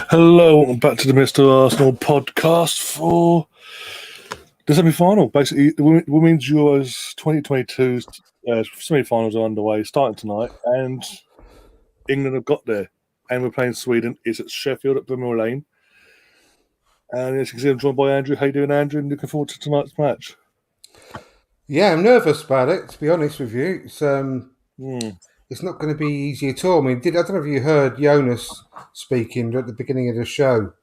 Hello, welcome back to the Mr. Arsenal podcast for the semi-final. Basically, the Women's Euros 2022 semi-finals are underway, starting tonight, and England have got there. And we're playing Sweden. It's at Sheffield at Brimwell Lane. And as you can see, I'm joined by Andrew. How you doing, Andrew? And looking forward to tonight's match. Yeah, I'm nervous about it, to be honest with you. It's not going to be easy at all. I mean, I don't know if you heard Jonas speaking at the beginning of the show,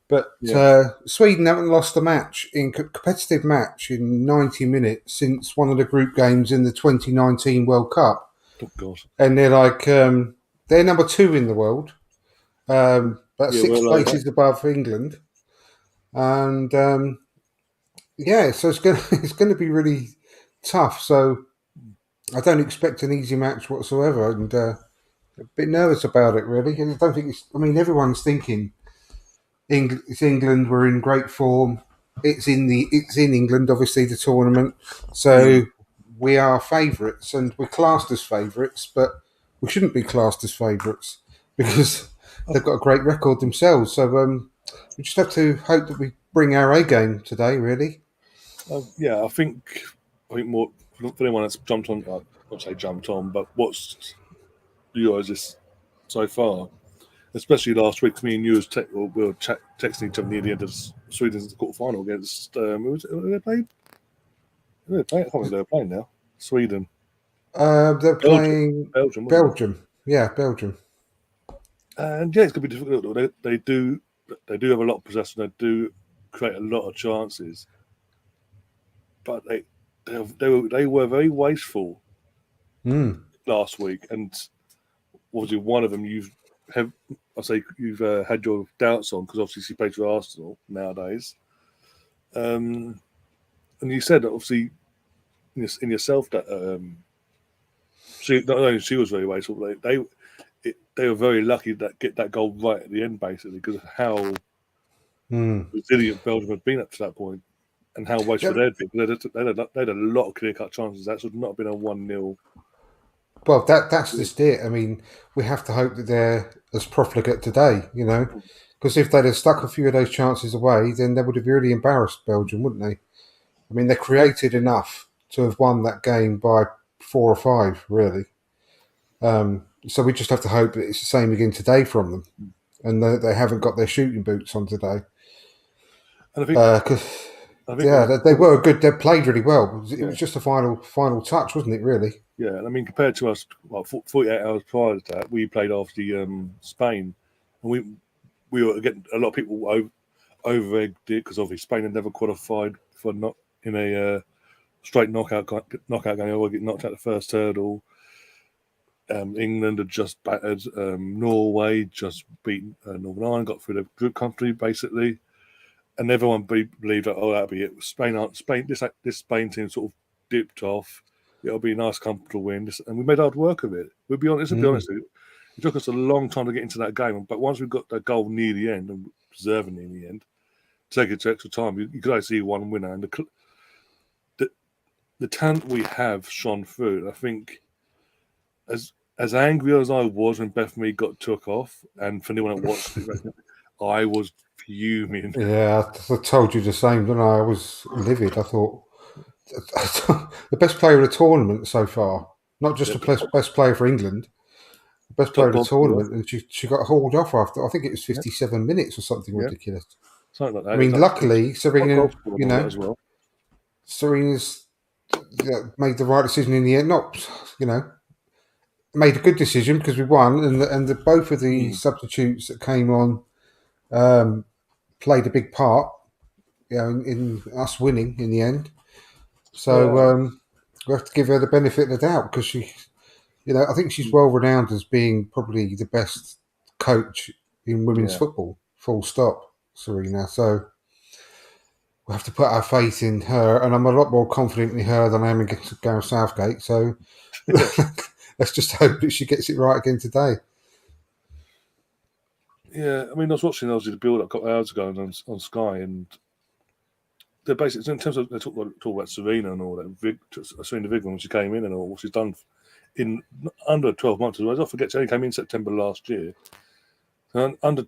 but Yeah. Sweden haven't lost a match in competitive match in 90 minutes since one of the group games in the 2019 World Cup, Oh, God. and they're number 2 in the world, about Yeah, six well over. places above England, and so it's going to be really tough. So I don't expect an easy match whatsoever, and a bit nervous about it. Really, I don't think it's. I mean, everyone's thinking it's England. We're in great form. It's in England, obviously the tournament. So we are favourites, and we're classed as favourites, but we shouldn't be classed as favourites because they've got a great record themselves. So we just have to hope that we bring our A game today. Really. Yeah, I think more for anyone that's jumped on, not say jumped on, but watched the Euros this so far. Especially last week, me and you we were texting each other near the end of Sweden's quarter final against who they played? Who they played? I can't remember who they were playing now. Sweden, They're Belgium, playing Belgium, wasn't it? Belgium. Yeah, Belgium. And yeah, it's gonna be difficult. They do have a lot of possession. They do create a lot of chances, but they were very wasteful Mm. last week. And obviously, one of them you've had your doubts on because obviously she plays for Arsenal nowadays. Um, and you said that obviously in yourself that she not only she was very wasteful, but they were very lucky that get that goal right at the end, basically, because of how Mm. resilient Belgium had been up to that point and how wasteful Yeah, they'd been. They had a lot of clear cut chances. That should not have been a 1-0. well, that's just it. I mean, we have to hope that they're as profligate today, because if they'd have stuck a few of those chances away, then they would have really embarrassed Belgium, wouldn't they? I mean, they created enough to have won that game by 4 or 5, really. So we just have to hope that it's the same again today from them, and they haven't got their shooting boots on today. And Because I think when yeah, I they were good. They played really well. It yeah was just a final touch, wasn't it? Really. yeah, and I mean compared to us, 48 hours prior to that, we played after the Spain, and we were getting a lot of people over egged it because obviously Spain had never qualified for not in a straight knockout game. Or get knocked out the first hurdle. England had just battered Norway, just beaten Northern Ireland, got through the group comfortably, basically, and everyone believed that that'll be it. This Spain team sort of dipped off. It'll be a nice, comfortable win, and we made hard work of it. We'll be honest. To be Mm. honest, it took us a long time to get into that game, but once we got that goal near the end and deserving in the end, take it to extra time, you could only see one winner, and the talent we have shone through. I think as angry as I was when Bethany got took off, and for anyone that watched it, I was fuming. Yeah, I told you the same, didn't I? I was livid. I thought the best player of the tournament so far, not just Yeah, the best player for England, the best player top of the goal scorer. tournament, and she got hauled off after, I think it was Yeah, 57 minutes or something yeah, ridiculous. something like I that. It's mean, like luckily, top goal scorer and all that as well. Serena's made the right decision in the end. Not, made a good decision because we won, and both of the Mm. substitutes that came on um, played a big part, in us winning in the end. So Well, we have to give her the benefit of the doubt because I think she's well renowned as being probably the best coach in women's yeah. football. Full stop, Serena. So we have to put our faith in her, and I'm a lot more confident in her than I am in Gareth Southgate. So let's just hope that she gets it right again today. Yeah, I mean, I was watching obviously the build up a couple of hours ago on Sky, and they're basically in terms of they talk about Serena and all that. Serena Vigman when she came in and all what she's done in under 12 months. As well. I forget she only came in September last year. And under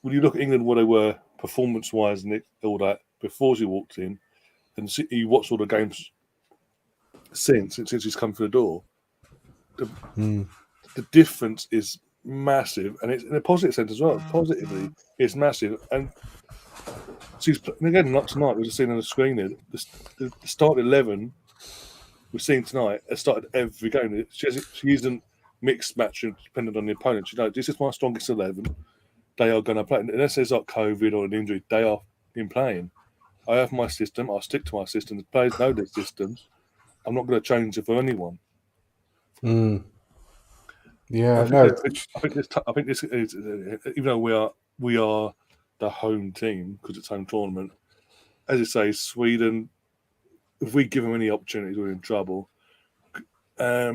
when you look at England, where they were performance-wise and all that before she walked in, and you watch all the games since she's come through the door, the difference is massive, and it's in a positive sense as well. Positively, it's massive, and she's again not tonight. We're just seeing on the screen there. The start 11 we're seeing tonight has started every game. She isn't mixed matching depending on the opponent. You know, this is my strongest 11. They are going to play, unless there's like COVID or an injury. They are in playing. I have my system. I stick to my system. The players know their systems. I'm not going to change it for anyone. Yeah, I think this is, even though we are the home team because it's home tournament. As you say, Sweden. If we give them any opportunities, we're in trouble. I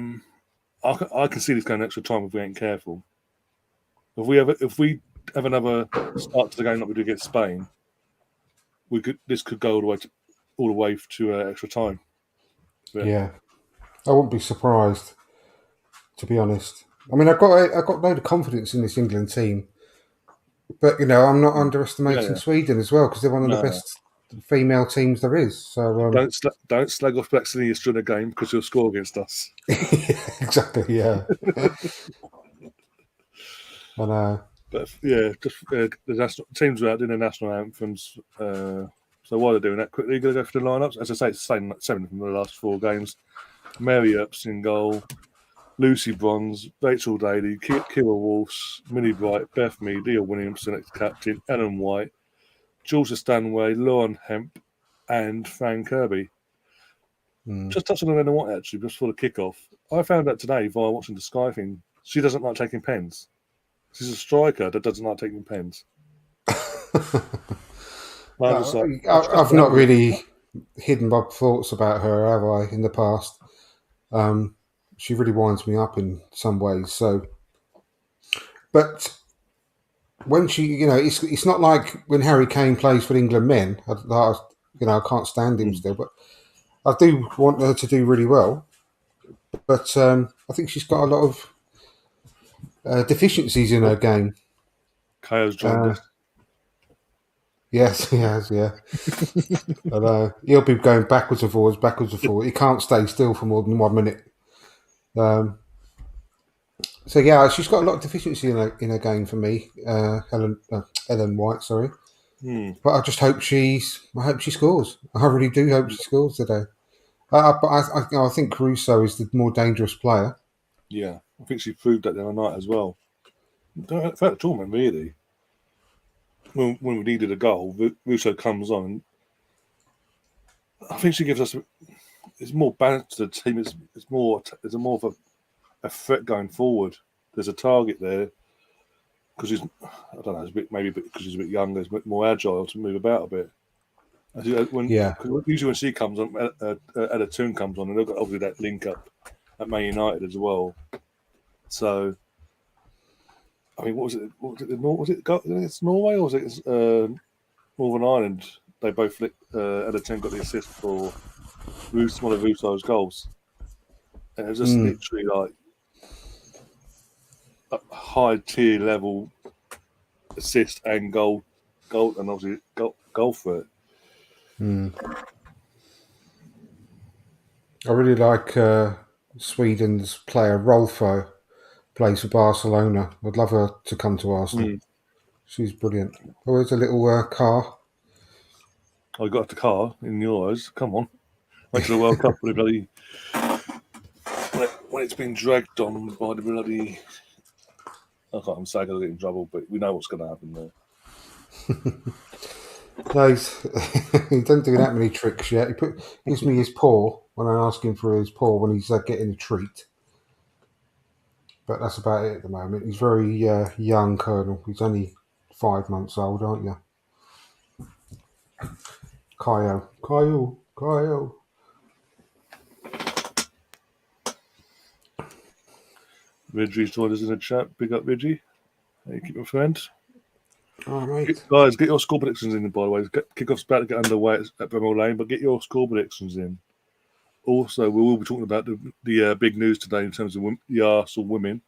can see this going extra time if we ain't careful. If we have another start to the game like we did against Spain, this could go all the way to extra time. Yeah, I wouldn't be surprised, to be honest. I mean, I've got a load of confidence in this England team, but I'm not underestimating Sweden as well because they're one of the best female teams there is. So don't slag off Black Seniors during a game because you'll score against us. Exactly. Yeah. I know. But just the national teams are out doing the national anthems. So while they're doing that, quickly going to go for the lineups. As I say, it's the same 7 from the last 4 games. Mary Earps in goal, Lucy Bronze, Rachel Daly, Kira Walsh, Minnie Bright, Beth Mead, Leah Williamson ex-captain, Ellen White, Georgia Stanway, Lauren Hemp, and Fran Kirby. Just touching on Ellen White actually, just for the kickoff. I found out today via watching the Sky thing, she doesn't like taking pens. She's a striker that doesn't like taking pens. I've not really hidden my thoughts about her, have I, in the past? She really winds me up in some ways. So, but when she, it's not like when Harry Kane plays for England men. I can't stand him still, but I do want her to do really well. But I think she's got a lot of deficiencies in her game. Kayo's joined us. Yes, he has, yeah. And, he'll be going backwards and forwards. He can't stay still for more than 1 minute. So yeah, she's got a lot of deficiency in her game for me, Ellen White. Sorry, but I just hope she scores. I really do hope she scores today. But I think Caruso is the more dangerous player. Yeah, I think she proved that the other night as well. Throughout the tournament, really. When we needed a goal, Russo comes on. I think she gives us. It's more balanced to the team. It's more of a threat going forward. There's a target there because he's. I don't know. Maybe because he's a bit younger. He's a bit more agile to move about a bit. Usually when she comes on, Ella Toon comes on, and they've got obviously that link up at Man United as well. So. I mean, what was it? It's Norway or was it Northern Ireland? They both Ella Toon got the assist for one of Russo's goals. And it was just literally like a high tier level assist and goal, and obviously goal for it. I really like Sweden's player Rolfo. Plays for Barcelona. I'd love her to come to Arsenal. She's brilliant. Oh, there's a little car. I got the car in your eyes. Come on, went to the World Cup with bloody when it's been dragged on by the bloody. I can't say I'll get in trouble, but we know what's going to happen there. No, he doesn't do that many tricks yet. He gives me his paw when I ask him for his paw when he's getting a treat. But that's about it at the moment. He's very young, Colonel. He's only 5 months old, aren't you? Kyle. Ridgie's joined us in the chat. Big up, Ridgie. How you keep my friend? All right. Guys, get your score predictions in, by the way. Kickoff's about to get underway at Bramall Lane, but get your score predictions in. Also, we will be talking about the big news today in terms of the Arsenal women.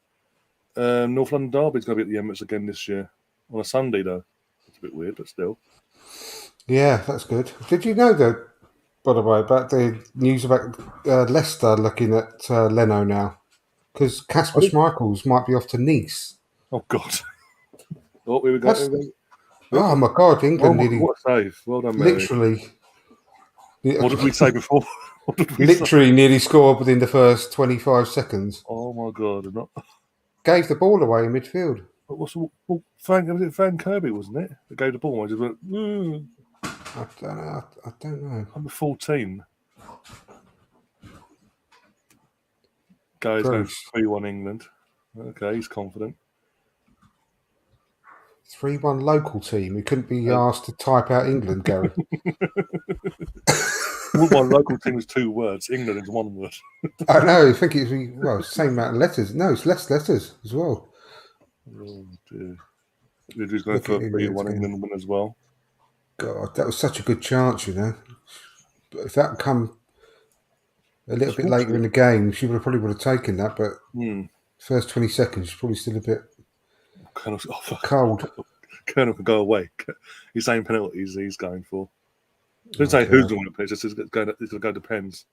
North London Derby is going to be at the Emirates again this year. on a Sunday though. It's a bit weird, but still. Yeah, that's good. Did you know though, by the way, about the news about Leicester looking at Leno now? Because Kasper Schmeichels might be off to Nice. Oh God! Oh, we were That's going. oh my God! Oh England my, nearly, what a save! Well done, Mary. literally, What did we say before? What did we say? literally nearly scored within the first 25 seconds. Oh my God! Not. Gave the ball away in midfield. But what's well, Frank? Was it Frank Kirby, wasn't it? That gave the ball. I just went. I don't know. I don't know. Number 14. Guy's going Bruce. 3-1 England. Okay, he's confident. 3-1 local team. We couldn't be asked to type out England, Gary. Well, my local team is 2 words. England is 1 word. I know. I think it's same amount of letters. No, it's less letters as well. Oh dear. He's going for a 3-1 England win as well. God, that was such a good chance, you know. But if that had come a little bit later in the game, she probably would have taken that. But first 20 seconds, she's probably still a bit cold. Colonel can go away. He's saying penalties he's going for. Don't say who's going to play. It's going to go depends.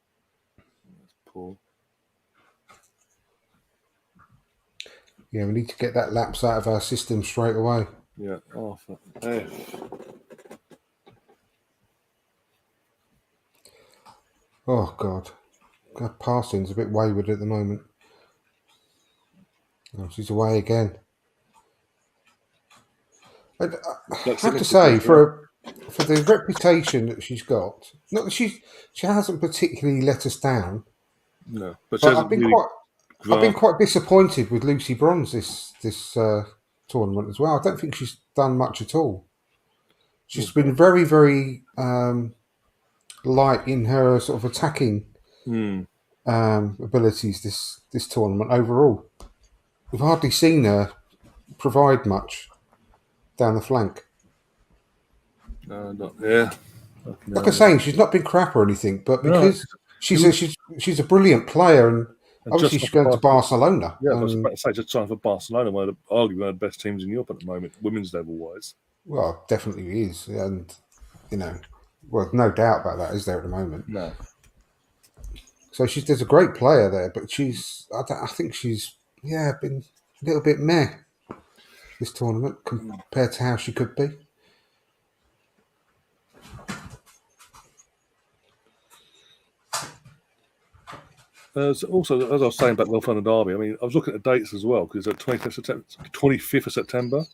That's poor. Yeah, we need to get that lapse out of our system straight away. Yeah. Oh, Oh God, that passing's a bit wayward at the moment. Oh, she's away again. I have to say, for the reputation that she's got, not that she hasn't particularly let us down. No, but I've been quite disappointed with Lucy Bronze this tournament as well. I don't think she's done much at all. She's been very, very light in her sort of attacking abilities this tournament overall. We've hardly seen her provide much down the flank. Yeah. Like I'm saying, she's not been crap or anything, but because she's a brilliant player, and obviously she's going to Barcelona. Yeah, I was about to say, just trying for Barcelona, arguably one of the best teams in Europe at the moment, women's level wise. Well, definitely is, and well, no doubt about that, is there at the moment? No. So there's a great player there, but I think she's been a little bit meh this tournament compared to how she could be. Also, as I was saying about North London Derby, I mean, I was looking at the dates as well because it's 25th of September.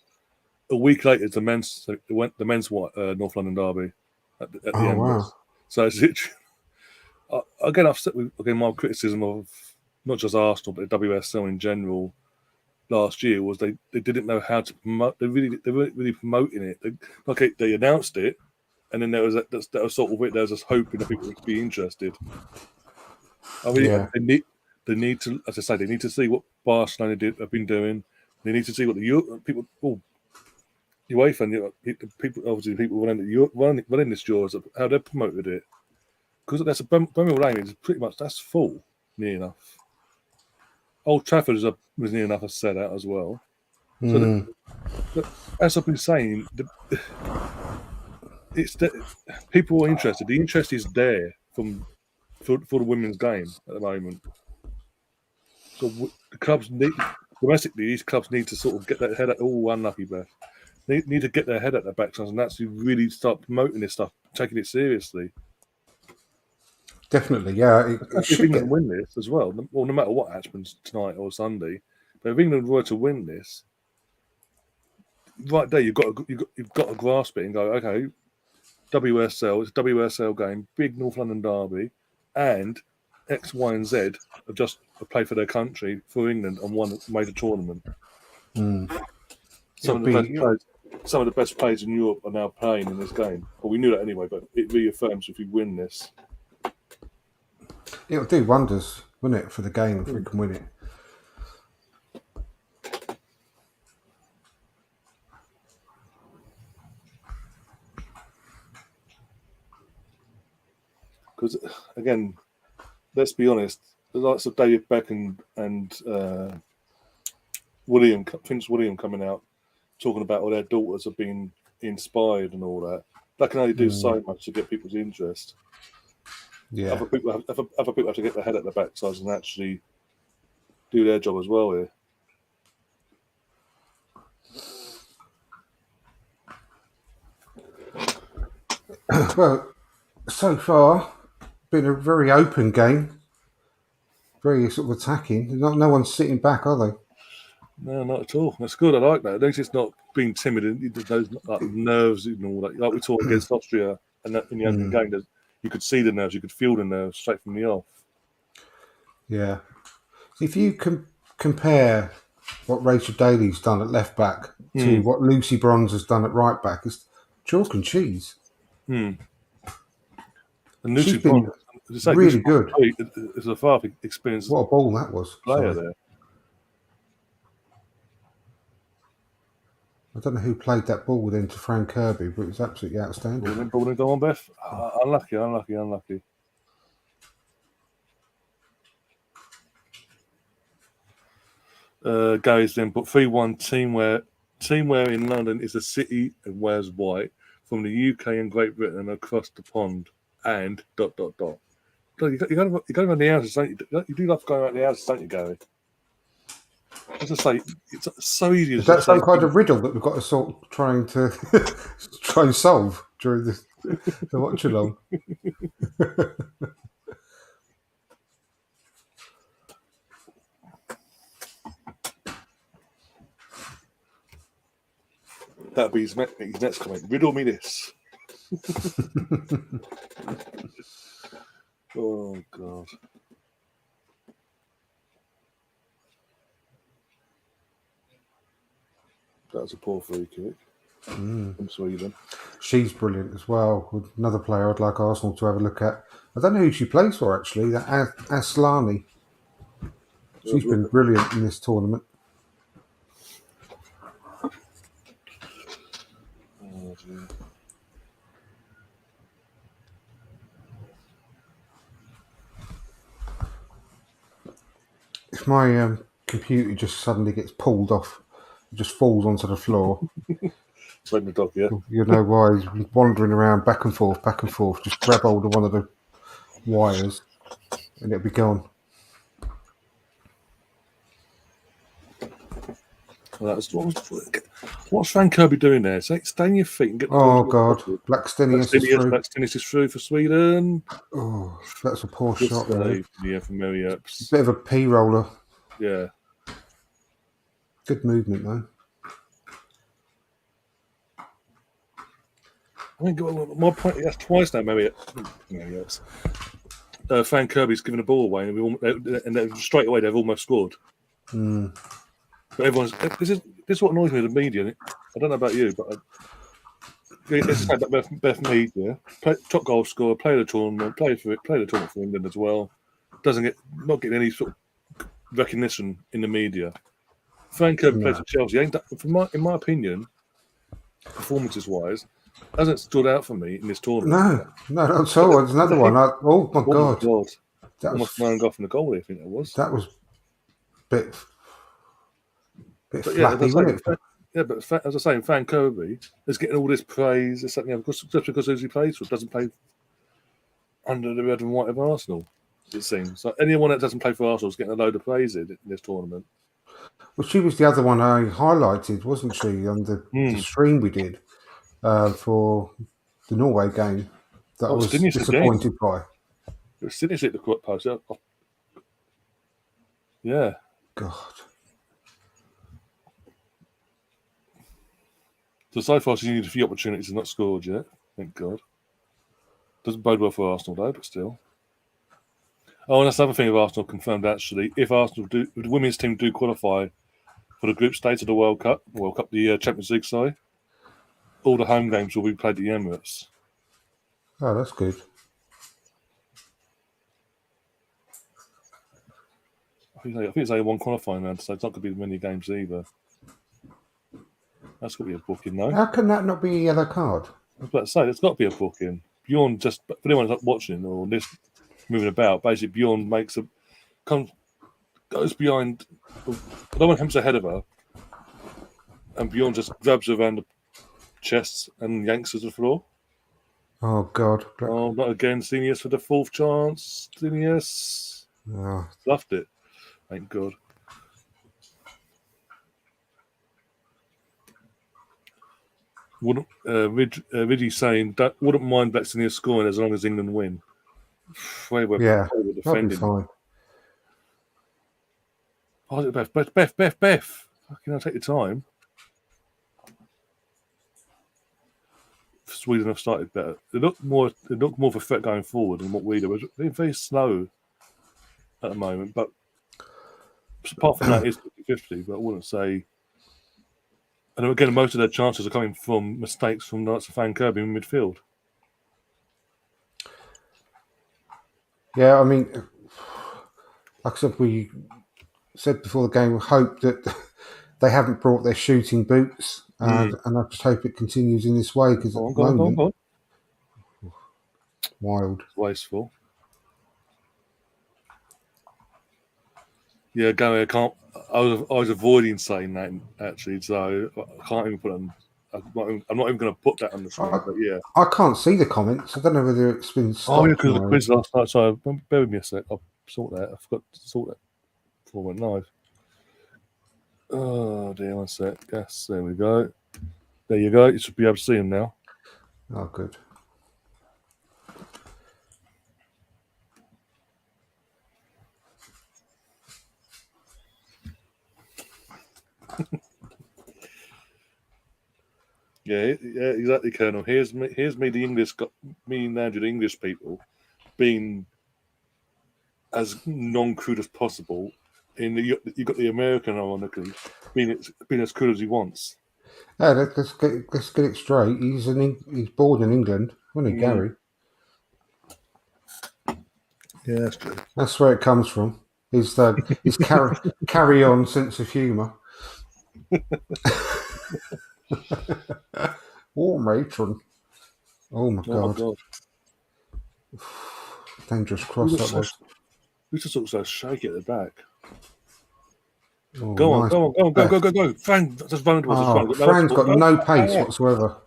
A week later, it's the men's North London Derby at the end. Wow. So it's again, I've set with my criticism of not just Arsenal but the WSL in general last year was they didn't know how to promote. They weren't really promoting it. They announced it, and then there was sort of it. There was just hoping that people would be interested. I mean, they need to, as I say, they need to see what Barcelona have been doing. They need to see what the UEFA and people, obviously, people running this Euros, how they promoted it. Because that's Birmingham Lane is pretty much that's full, near enough. Old Trafford was near enough a sellout as well. So, as I've been saying, people are interested. The interest is there for the women's game at the moment. So the clubs domestically, these clubs need to sort of get their head at unlucky Beth. They need to get their head at their backsides and actually really start promoting this stuff, taking it seriously. Definitely, yeah. If England win this as well, no matter what happens tonight or Sunday, but if England were to win this, right there you've got to grasp it and go, okay, WSL, it's a WSL game, big North London derby, and X, Y, and Z have just played for their country, for England, and won a major tournament. Some of the best players in Europe are now playing in this game. Well, we knew that anyway, but it reaffirms if we win this. It'll do wonders, wouldn't it, for the game if we can win it. Because, again, let's be honest, the likes of David Beckham and Prince William coming out, talking about all their daughters have been inspired and all that. That can only do so much to get people's interest. Yeah. Other people have to get their head at the backsides and actually do their job as well here. Well, so far, been a very open game, very sort of attacking. No one's sitting back, are they? No, not at all. That's good. I like that. At least it's not being timid and those like nerves and all that. Like we saw against Austria and in the opening game, you could see the nerves, you could feel the nerves straight from the off. Yeah. If you compare what Rachel Daly's done at left back to what Lucy Bronze has done at right back, it's chalk and cheese. And She's been really good. It's a far experienced What a ball that was. player there. I don't know who played that ball then to Fran Kirby, but it was absolutely outstanding. Ball in, go on, Beth. Unlucky. Gary's then put 3-1 teamwear in London is the city and wears white from the UK and Great Britain and across the pond and ... You go around the houses, don't you? You do love going around the houses, don't you, Gary? As I say, it's so easy. Is that some kind of riddle that we've got to try and solve during the watch-along? That'll be his next comment. Riddle me this. Oh, God. That was a poor free kick from Sweden. She's brilliant as well. Another player I'd like Arsenal to have a look at. I don't know who she plays for, actually. That Aslani. She's been brilliant in this tournament. Oh, dear. If my computer just suddenly gets pulled off, it just falls onto the floor. Send the dog, yeah. You know why he's wandering around back and forth. Just grab hold of one of the wires and it'll be gone. Well, what's Fran Kirby doing there? Stay on your feet and get. God, Blackstenius is through for Sweden. Oh, that's a poor shot there. Yeah, from Mary Epps. Bit of a P roller. Yeah. Good movement though. I think my point. That's twice now, Mary Epps. Fran Kirby's given the ball away, and straight away they've almost scored. But this is what annoys me with the media. I don't know about you, but it's like Beth Mead, top goal scorer, play the tournament, play the tournament for England as well. Not getting any sort of recognition in the media. Frank Kirby plays for Chelsea. In my opinion, performances wise, hasn't stood out for me in this tournament. No, not at all. There's another one. Oh my God. That almost thrown off from the goalie, I think that was. That was a bit flappy, wasn't it? But as I say, Fran Kirby is getting all this praise, just because who he plays for doesn't play under the red and white of Arsenal, it seems. So anyone that doesn't play for Arsenal is getting a load of praise in this tournament. Well, she was the other one I highlighted, wasn't she, on the stream we did for the Norway game that I was disappointed by. It was Sydney at the court post. Yeah. God. So far, she's needed a few opportunities and not scored yet. Thank God. Doesn't bode well for Arsenal, though, but still. Oh, and that's another thing of Arsenal confirmed, actually. If the women's team do qualify for the group stage of the World Cup, the Champions League, sorry, all the home games will be played at the Emirates. Oh, that's good. I think it's only one qualifying round, so it's not going to be many games either. That's got to be a booking, though. How can that not be a yellow card? I was about to say, there's got to be a booking. Bjorn, just for anyone that's watching or listening, moving about, basically Bjorn goes behind, no one comes ahead of her, and Bjorn just grabs her around the chest and yanks her to the floor. Oh God! Oh, not again, Senius for the fourth chance. Senius Oh, fluffed it. Thank God. Wouldn't Ridgy saying that wouldn't mind Black Senior scoring as long as England win. Way we're yeah, that'll be defending. fine. Oh, Beth. Fucking hell, take your time. Sweden have started better. They look more of a threat going forward than what we do. They're very slow at the moment, but apart from that, it's 50-50. But I wouldn't say. And again, most of their chances are coming from mistakes from the likes of Van Kirby in midfield. Yeah, I mean, like I said, we said before the game, we hope that they haven't brought their shooting boots, and I just hope it continues in this way because at the moment, Go on. wild. It's wasteful. Yeah, Gary, I can't. I was avoiding saying that actually, so I can't even put it on. I'm not even going to put that on the screen. But yeah, I can't see the comments. I don't know whether it's been stopped. oh yeah, because of the quiz last night. So bear with me a sec. I'll sort that. I forgot to sort that before I went live. Oh dear, one sec. Yes, there we go. There you go. You should be able to see him now. Oh, good. Yeah, exactly, Colonel. Here's me, the English, me and Andrew, the English people, being as non-crude as possible. You got the American, ironically, being as crude as he wants. Yeah, let's get it straight. He's born in England, wasn't he, Gary? Yeah, that's true. That's where it comes from. His carry on sense of humour. Oh, matron. Oh my God. Dangerous cross that was. We just looks so shaky at the back. Oh, go nice. on, go. Fran, just run towards us. Fran's got no pace whatsoever.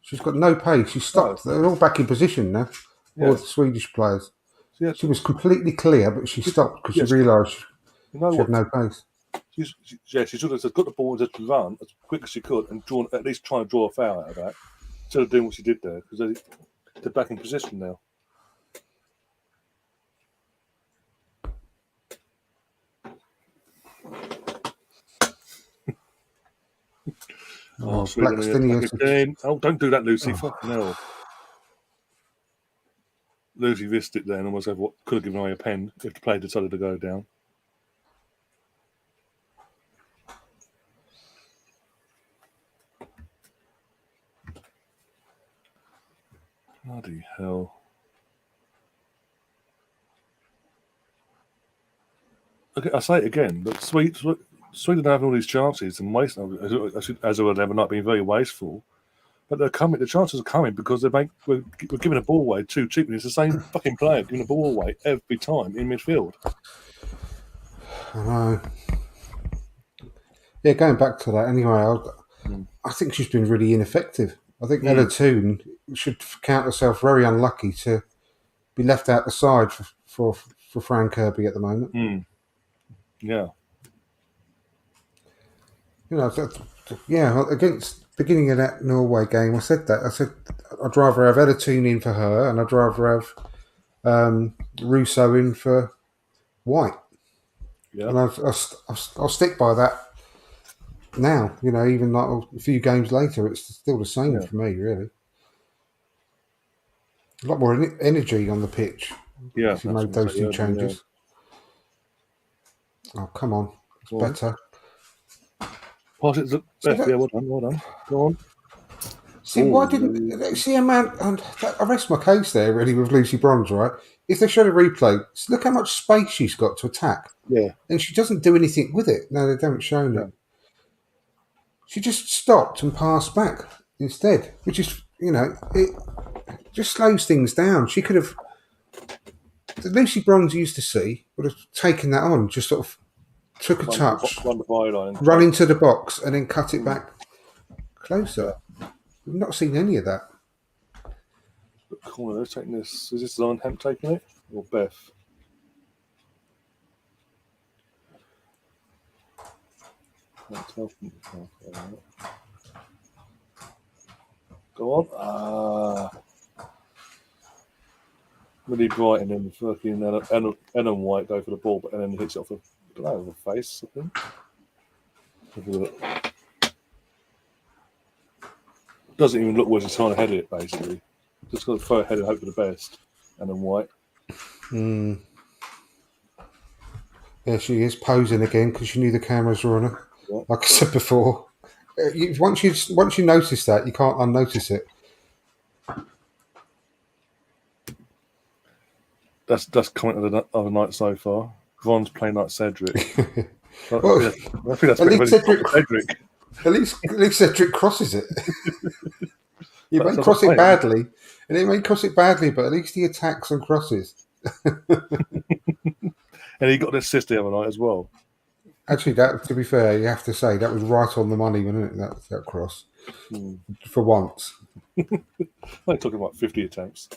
She's got no pace. She stopped. They're all back in position now. All the Swedish players. Yeah. She was completely clear, but she stopped because she realised she had no pace. She should have got the ball and just run as quick as she could and at least try and draw a foul out of that instead of doing what she did there because they're back in position now. Again. Oh, don't do that, Lucy. Fucking hell. Lucy missed it then, almost could have given away a pen if the player decided to go down. Bloody hell. Okay, I say it again, but Sweden are having all these chances and waste, as it would ever not being very wasteful. But they're coming. The chances are coming because we're giving the ball away too cheaply. It's the same fucking player giving the ball away every time in midfield. I know. Yeah, going back to that anyway, I think she's been really ineffective. I think Ella Toon should count herself very unlucky to be left out the side for Fran Kirby at the moment. Yeah. You know, against beginning of that Norway game, I said I'd rather have Ella Toon in for her, and I'd rather have Russo in for White. Yeah. And I'll stick by that now. You know, even like a few games later, it's still the same for me, really. A lot more energy on the pitch. Yeah, if you made those two changes. Yeah. Oh, come on, it's better. Pass it to Beth. Yeah, well done. Go on. See, why didn't see a man? And I rest my case there, really, with Lucy Bronze, right? If they showed a replay, look how much space she's got to attack. Yeah, and she doesn't do anything with it. No, they don't show it. She just stopped and passed back instead, which is, it just slows things down. She could have. The Lucy Bronze used to see would have taken that on, just sort of took a touch, run the byline, and run into the box, and then cut it back closer. Yeah. We've not seen any of that. Corner, taking this. Is this Zion Hemp taking it or Beth? Go on. Really bright, and then fucking Ellen White go for the ball, but then hits it off the face, I think. Have a look. Doesn't even look worth he's trying to head it, basically. Just got to throw a head and hope for the best. Ellen White. Yeah, she is posing again because she knew the cameras were on her. Yeah. Like I said before, once you notice that, you can't unnotice it. That's comment of the night so far. Ron's playing like Cedric. Well, I think that's at least Cedric. At least Cedric crosses it. He may That's cross it fine. badly, and he may cross it badly, but at least he attacks and crosses. And he got an assist the other night as well. Actually, that, to be fair, you have to say that was right on the money, wasn't it? That cross, for once. I'm talking about 50 attempts.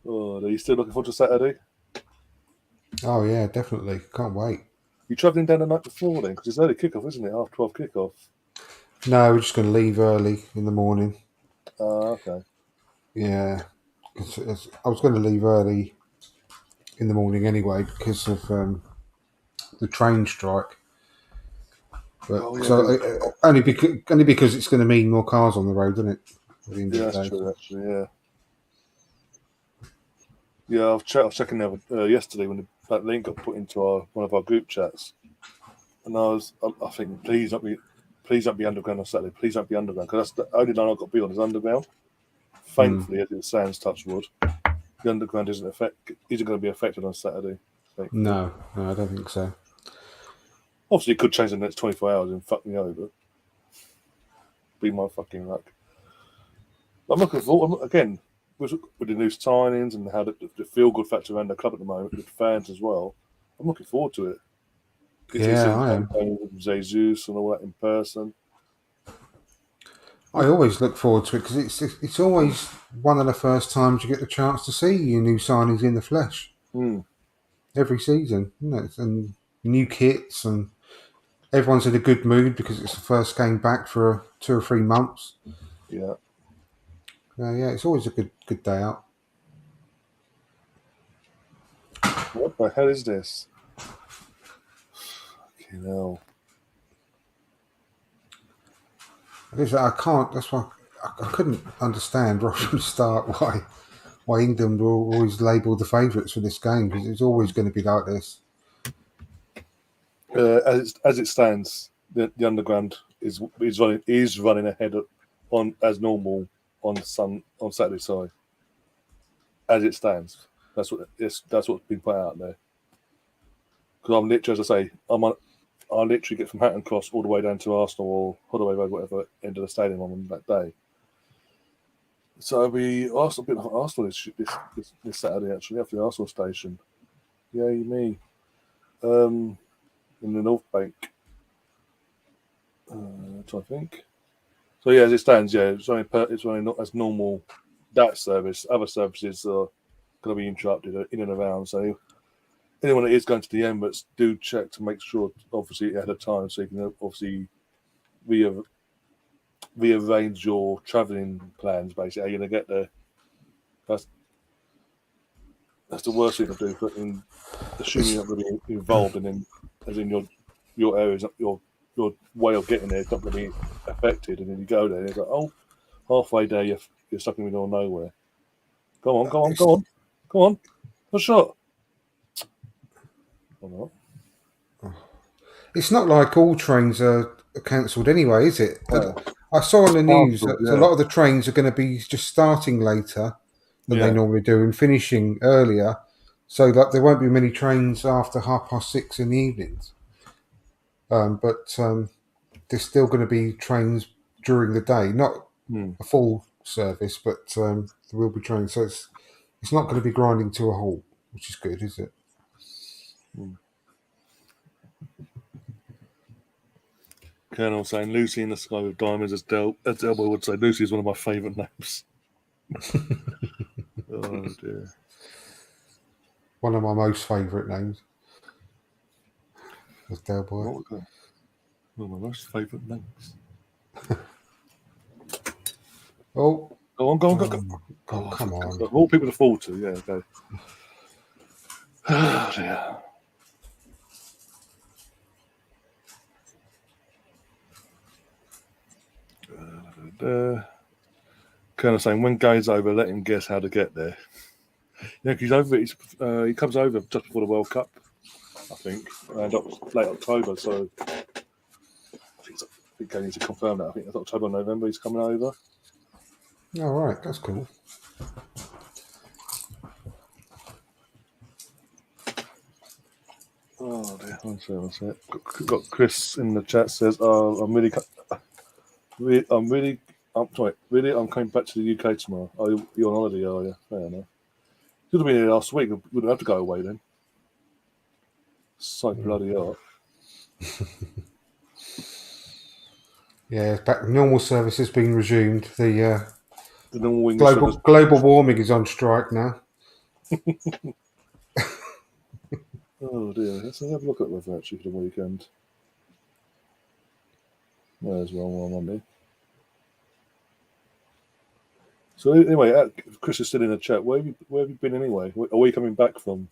Are you still looking forward to Saturday? Oh yeah, definitely. Can't wait. You travelling down the night before then? Because it's early kickoff, isn't it? Half 12 kickoff. No, we're just going to leave early in the morning. Okay. Yeah, I was going to leave early in the morning anyway because of the train strike. But only because it's going to mean more cars on the road, isn't it? Yeah, that's true. Actually, yeah. Yeah, I was checking yesterday when that link got put into one of our group chats, and I think please don't be underground on Saturday. Please don't be underground, because that's the only line I've got to be on is underground. Thankfully, as it stands, touch wood, the underground isn't going to be affected on Saturday. Thankfully. No, I don't think so. Obviously, it could change in the next 24 hours and fuck me over. Be my fucking luck. But I'm looking forward again. With the new signings and how the feel good factor around the club at the moment, with fans as well, I'm looking forward to it. Yeah, I am. Jesus and all that in person. I always look forward to it because it's always one of the first times you get the chance to see your new signings in the flesh. Every season, and new kits, and everyone's in a good mood because it's the first game back for 2 or 3 months. Yeah. Yeah, it's always a good day out. What the hell is this? Fucking hell. I can't. That's why I couldn't understand right from the start why England were always labelled the favourites for this game, because it's always going to be like this. As it stands, the underground is running ahead as normal on Saturday. Sorry, as it stands, that's what's been put out there. Because I'm literally, as I say, I literally get from Hatton Cross all the way down to Arsenal or Holloway Road, whatever end of the stadium on that day. So it'll be Arsenal this Saturday, actually, after the Arsenal station. Yay me. In the North Bank. I think. So yeah, as it stands, it's only not as normal. That service, other services are going to be interrupted in and around. So anyone that is going to the Emirates, do check to make sure, obviously ahead of time, so you can obviously rearrange your travelling plans. Basically, how you're going to get there. That's the worst thing to do. But assuming you're not going to be involved, and then as in your areas, your way of getting there is not going to be affected, and then you go there, and it's like, oh, halfway there you're stuck in the middle of nowhere. Go on, a shot. Or not. It's not like all trains are cancelled anyway, is it? I saw on the news that a lot of the trains are going to be just starting later than they normally do and finishing earlier, so that there won't be many trains after 6:30 in the evenings. But there's still going to be trains during the day, not a full service, but there will be trains. So it's not going to be grinding to a halt, which is good, is it? Colonel saying Lucy in the Sky with Diamonds, as Delboy would say. Lucy is one of my favourite names. Oh dear. One of my most favourite names. As Delboy. One of my most favourite names. Oh. Go on. Oh, come on. All people to fall to, yeah, go. Oh dear. Colonel saying, when Gay's over, let him guess how to get there. Yeah, he's over. He comes over just before the World Cup, I think, and late October. So I think I need to confirm that. I think it's October, November. He's coming over. All right, that's cool. Oh dear, one sec. Got Chris in the chat says, I'm coming back to the UK tomorrow. Oh, you're on holiday, are you? Fair enough. Should have been here last week. We wouldn't have to go away then. So bloody hot. Yeah, back. Normal service has been resumed. The normal global warming is on strike now. Oh dear. Let's have a look at the weather actually for the weekend. There's one on me. So anyway, Chris is still in the chat. Where have you been anyway? Are we coming back from?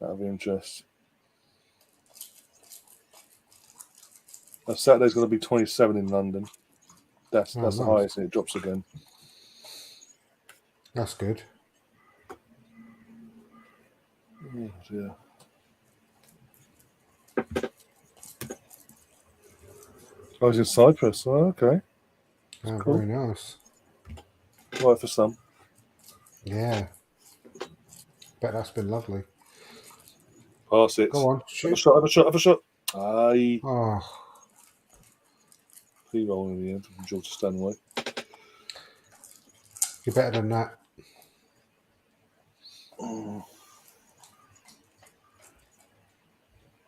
Out of interest. Saturday's going to be 27 in London. That's nice. The highest, and it drops again. That's good. Oh dear. I was in Cyprus. Oh, okay. Oh, cool. Very nice. Right for some. Yeah. Bet that's been lovely. Pass it. Go on, shoot. Have a shot. Aye. Oh. He rolling in the end from George Stanway. You're better than that. Oh.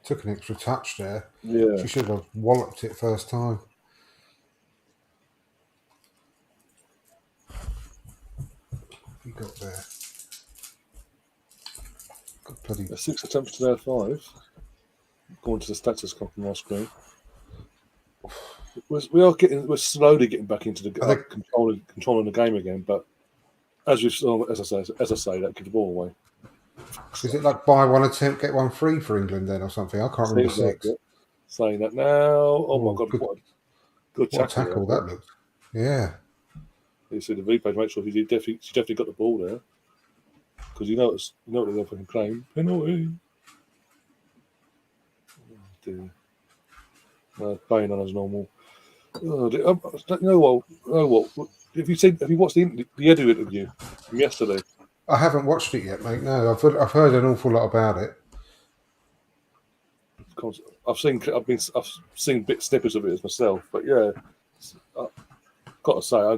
Took an extra touch there. Yeah. She should have walloped it first time. What you got there? Got bloody 6 attempts to their 5. Going to the status come from our screen. We're slowly getting back into the controlling the game again, but as I say, that gives the ball away. Is it like buy one attempt, get one free for England then or something? I can't remember 6. Like saying that now. Oh my God, what a tackle that looked. Yeah. You see the replay to make sure she definitely got the ball there. Because you know what they're going to claim. Penalty. Oh dear. Playing on as normal. Oh dear. You know what? Have you watched the Edu interview from yesterday? I haven't watched it yet, mate. No, I've heard an awful lot about it. I've seen snippets of it myself, but yeah, I've got to say I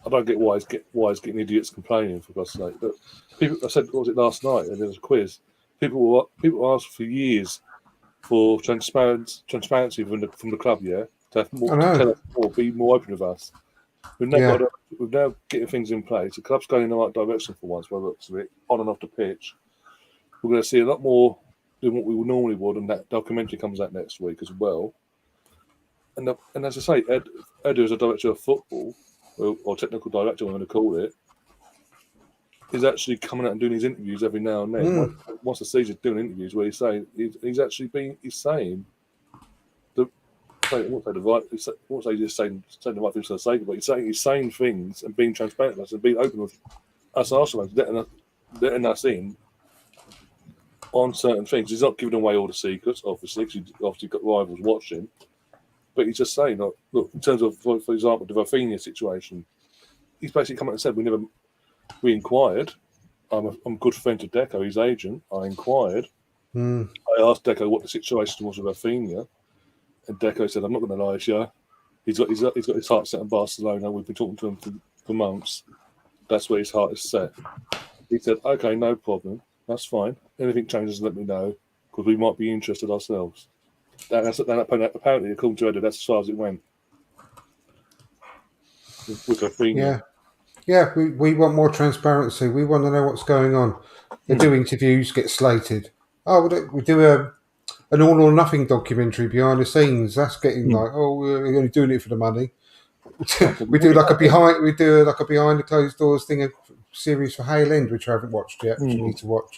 don't get why he's getting idiots complaining, for God's sake. But people, I said, what was it last night? And there was a quiz. People asked for years for transparency from the club, yeah, to have more, to tell us more, be more open with us. We're now getting things in place. The club's going in the right direction for once, by the looks of it, on and off the pitch. We're going to see a lot more than what we normally would, and that documentary comes out next week as well. And as I say, Edu, as a director of football, or technical director, I'm going to call it, is actually coming out and doing his interviews every now and then. Once the season, doing interviews where he's saying the but he's saying things and being transparent with us and being open with us Arsenal, letting us in on certain things. He's not giving away all the secrets, obviously, because he's obviously got rivals watching. But he's just saying, look, in terms of, for example, the Rafinha situation, he's basically come out and said, we inquired. I'm a good friend to Deco, his agent. I inquired. I asked Deco what the situation was with Rafinha, and Deco said, I'm not going to lie to you. He's got his heart set on Barcelona. We've been talking to him for months. That's where his heart is set. He said, okay, no problem. That's fine. anything changes, let me know, because we might be interested ourselves. Apparently, according to Eddie, that's as far as it went with her theme. Yeah, we want more transparency. We want to know what's going on. They do interviews, get slated. Oh, we do an all or nothing documentary behind the scenes. That's getting like, oh, we're only doing it for the money. we do like a behind the closed doors thing, a series for Hale End, which I haven't watched yet, which I need to watch.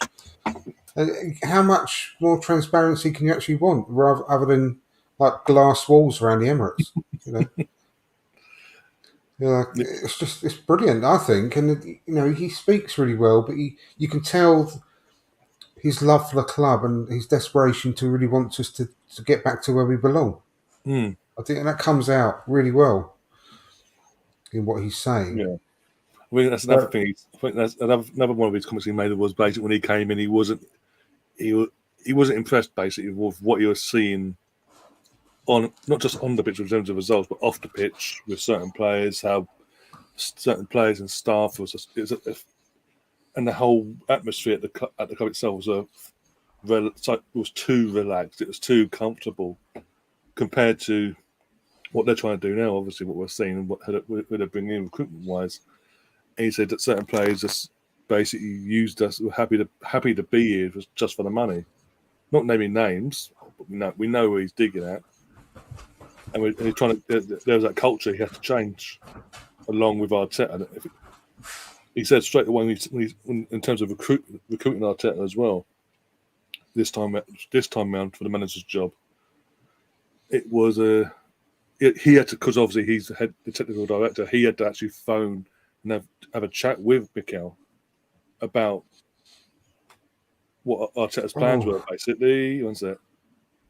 How much more transparency can you actually want, rather other than like glass walls around the Emirates? You know. Yeah, it's brilliant, I think, and he speaks really well, but you can tell his love for the club and his desperation to really want us to get back to where we belong. I think that comes out really well in what he's saying. Yeah, I mean that's another thing. I think that's another one of his comments he made was basically when he came in, he wasn't impressed basically with what he was seeing on not just on the pitch in terms of results, but off the pitch with certain players, how certain players and staff and the whole atmosphere at the club itself was too relaxed. It was too comfortable compared to what they're trying to do now. Obviously, what we're seeing and what they're bringing in recruitment wise. And he said that certain players just basically used us. Were happy to be here just for the money. Not naming names, but we know where he's digging at. And he's trying to. There was that culture he had to change, along with Arteta. He said straight away in terms of recruiting Arteta as well. This time round for the manager's job, it was he had to, because obviously he's the technical director. He had to actually phone and have a chat with Mikel about what Arteta's plans were. Basically, when's that?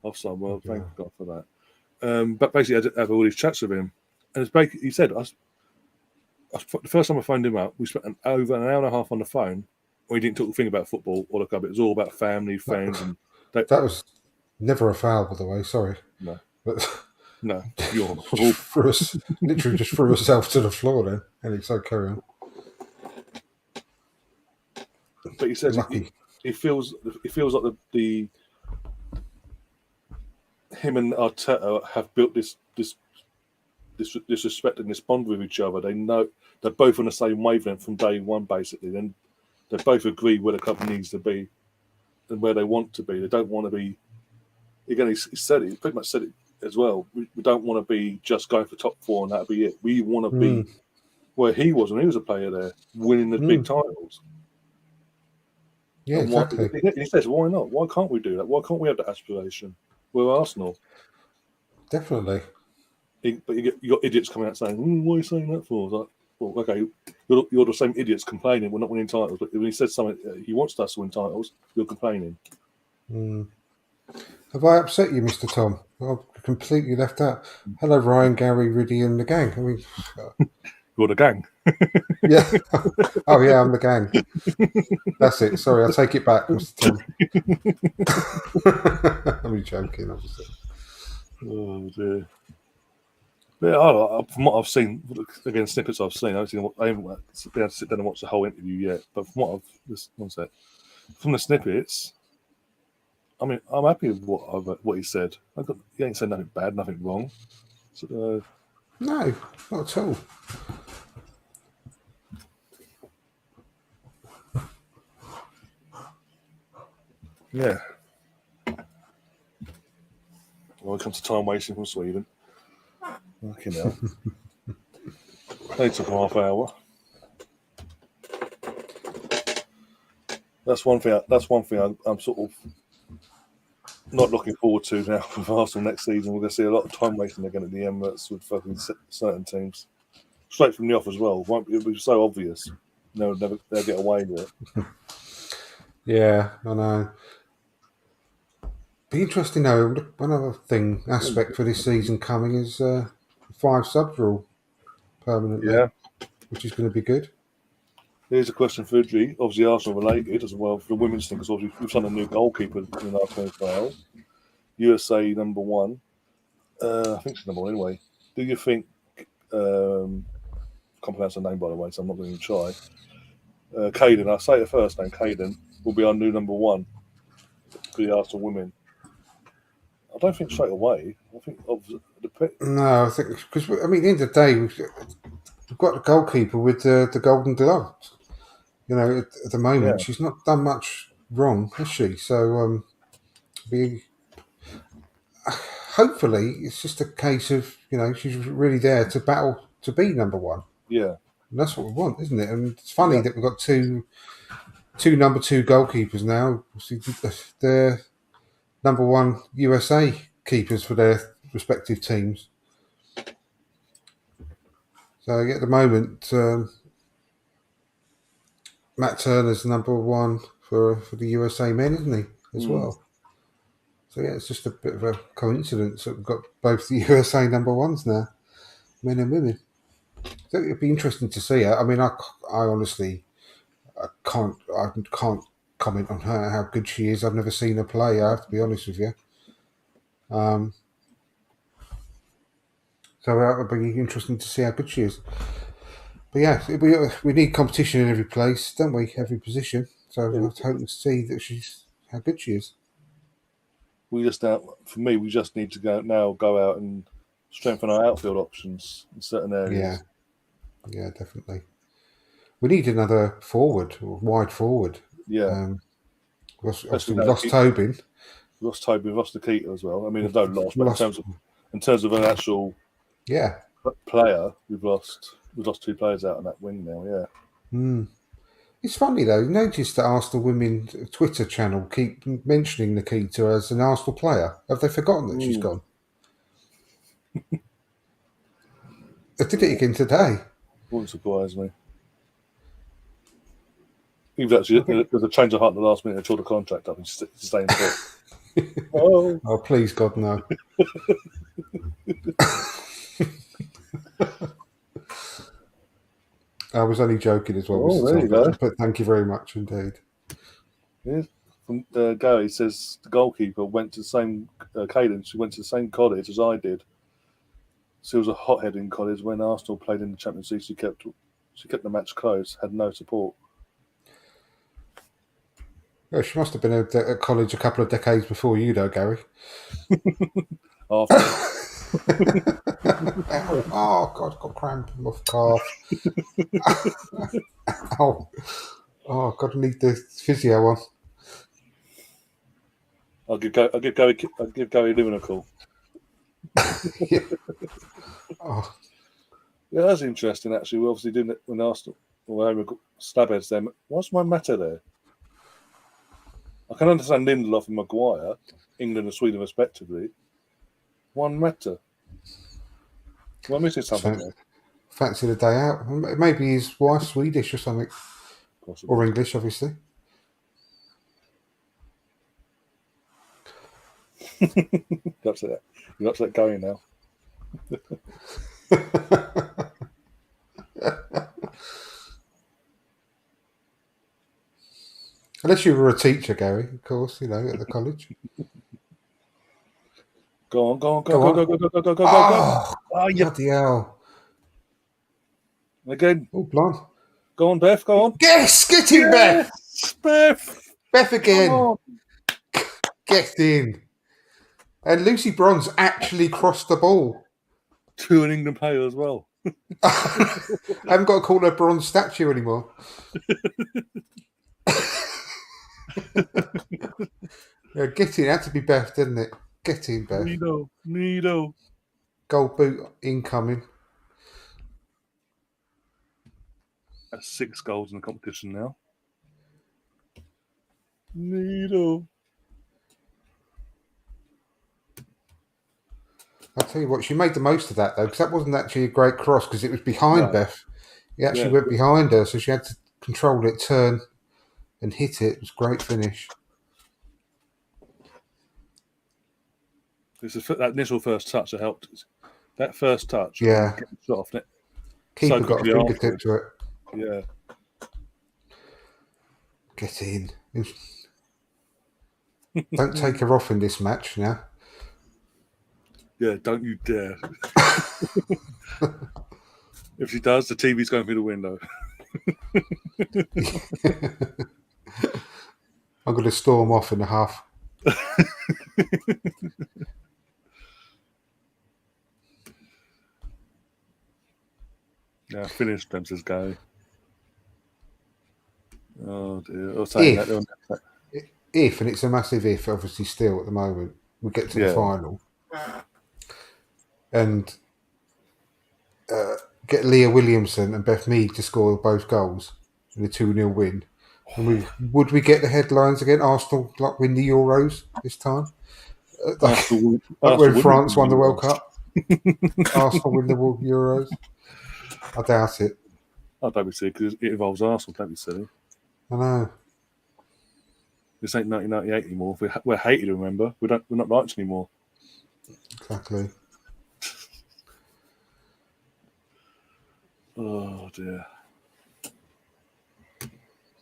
Offside. Well, thank God for that. But basically, I had to have all these chats with him, and it's basically he said, the first time I phoned him up, we spent over an hour and a half on the phone. We didn't talk a thing about football or the club. It was all about family, friends, and that was never a foul, by the way. Sorry, no, but no, you're literally just threw herself to the floor then, and it's so carry on. But he says it feels like the him and Arteta have built this respect and this bond with each other. They know they're both on the same wavelength from day one, basically. Then they both agree where the club needs to be and where they want to be. They don't want to be. Again, he pretty much said it as well. We don't want to be just going for top four and that'll be it. We want to be where he was when he was a player there, winning the big titles. Yeah, exactly. He says, why not? Why can't we do that? Why can't we have that aspiration? We're Arsenal. Definitely. But you got idiots coming out saying, "What are you saying that for?" It's like, well, okay, you're the same idiots complaining we're not winning titles. But when he says something, he wants us to win titles, you're complaining. Have I upset you, Mr. Tom? I've completely left out. Hello, Ryan, Gary, Riddy, and the gang. I mean, you're the gang. Yeah. Oh, yeah, I'm the gang. That's it. Sorry, I'll take it back, Mr. Tom. I'm joking, obviously. Oh dear. Yeah, from what I've seen, again, snippets I've seen, I haven't been able to sit down and watch the whole interview yet. But from from the snippets, I mean, I'm happy with what he said. He ain't said nothing bad, nothing wrong. So, no, not at all. Yeah. Well, it comes to time wasting from Sweden. Fucking hell. They took a half hour. That's one thing I'm sort of not looking forward to now with Arsenal next season. We're going to see a lot of time wasting again at the Emirates with fucking certain teams. Straight from the off as well. It'll be so obvious. They'll get away with it. Yeah, I know. Be interesting though. One other aspect for this season coming is 5 subs rule permanently, which is going to be good. Here's a question for Idri. Obviously, Arsenal related as well for the women's thing, because obviously we've signed a new goalkeeper in the last 24 hours. USA number 1. I think it's number 1 anyway. Do you think? Can't pronounce her name, by the way, so I'm not going to try. Caden, I'll say her first name. Caden will be our new number 1. for the Arsenal women. I don't think straight away. I think No, I think because at the end of the day, we've got the goalkeeper with the Golden Glove. At the moment, she's not done much wrong, has she? So, hopefully, it's just a case of she's really there to battle to be number one. Yeah, and that's what we want, isn't it? And it's funny that we've got two number two goalkeepers now. They're number one USA keepers for their respective teams. So at the moment, Matt Turner's number one for the USA men, isn't he, as well? So yeah, it's just a bit of a coincidence that we've got both the USA number ones now, men and women. So it'd be interesting to see her. I mean, I honestly can't comment on her, how good she is. I've never seen her play. I have to be honest with you. So that would be interesting to see how good she is. But yeah, we need competition in every place, don't we? Every position. So I hope to see that how good she is. We just need to go out and strengthen our outfield options in certain areas. Yeah, definitely. We need another forward, or wide forward. Yeah. Obviously, we lost Tobin. We lost Tobin, we lost Nikita as well. I mean, there's no loss, but in terms of an actual player, we've lost two players out on that wing now. Yeah. It's funny though. You notice that Arsenal women Twitter channel keep mentioning Nikita as an Arsenal player. Have they forgotten that she's gone? They did it again today. Wouldn't surprise me. Even actually, there's a change of heart in the last minute. They tore the contract up and staying put. Oh, please, God, no. I was only joking as well. There you go. But thank you very much indeed. Yeah. From Gary says the goalkeeper went to the same Cadence. She went to the same college as I did. She was a hothead in college. When Arsenal played in the Champions League, she kept the match close. Had no support. Yeah, she must have been at college a couple of decades before you, though, Gary. After. Oh God, got cramp in my calf. Oh, God, I need the physio one. I'll give Gary Lewin a call. Yeah. Oh. Yeah, that's interesting. Actually, we're obviously doing it when Arsenal or Stabheads. Them. What's my matter there? I can understand Lindelof and Maguire, England and Sweden respectively. One matter. Am I missing something there? Fancy the day out. Maybe his wife's Swedish or something. Possibly. Or English, obviously. You're upset going now. Unless you were a teacher, Gary, of course, at the college. Go on. Oh, yeah. Bloody hell. Again. Oh, blind. Go on, Beth, go on. Yes, get in, Beth. Beth. Beth again. Get in. And Lucy Bronze actually crossed the ball. To an England player as well. I haven't got to call her bronze statue anymore. Yeah, get in. Had to be Beth, didn't it? Get in, Beth. Neato. Gold boot incoming. That's 6 goals in the competition now. Neato. I'll tell you what, she made the most of that though, because that wasn't actually a great cross because it was behind Beth. He actually went behind her, so she had to control it, turn, and hit it. It was a great finish. That initial first touch that helped. That first touch. Yeah. Shot off it. Keeper got a fingertip to it. Yeah. Get in. Don't take her off in this match now. Yeah, don't you dare. If she does, the TV's going through the window. I'm going to storm off in the half Yeah, finished them, says Gary. Oh dear. I was saying that. If, and it's a massive if, obviously still at the moment, we get to the final and get Leah Williamson and Beth Mead to score both goals in a 2-0 win. And would we get the headlines again? Arsenal win the Euros this time? Arsenal when France won the Euros. World Cup? Arsenal win the Euros? I doubt it. I don't be silly because it involves Arsenal. Don't be silly. I know. This ain't 1998 anymore. We're hated. Remember, we're not liked anymore. Exactly. Oh dear.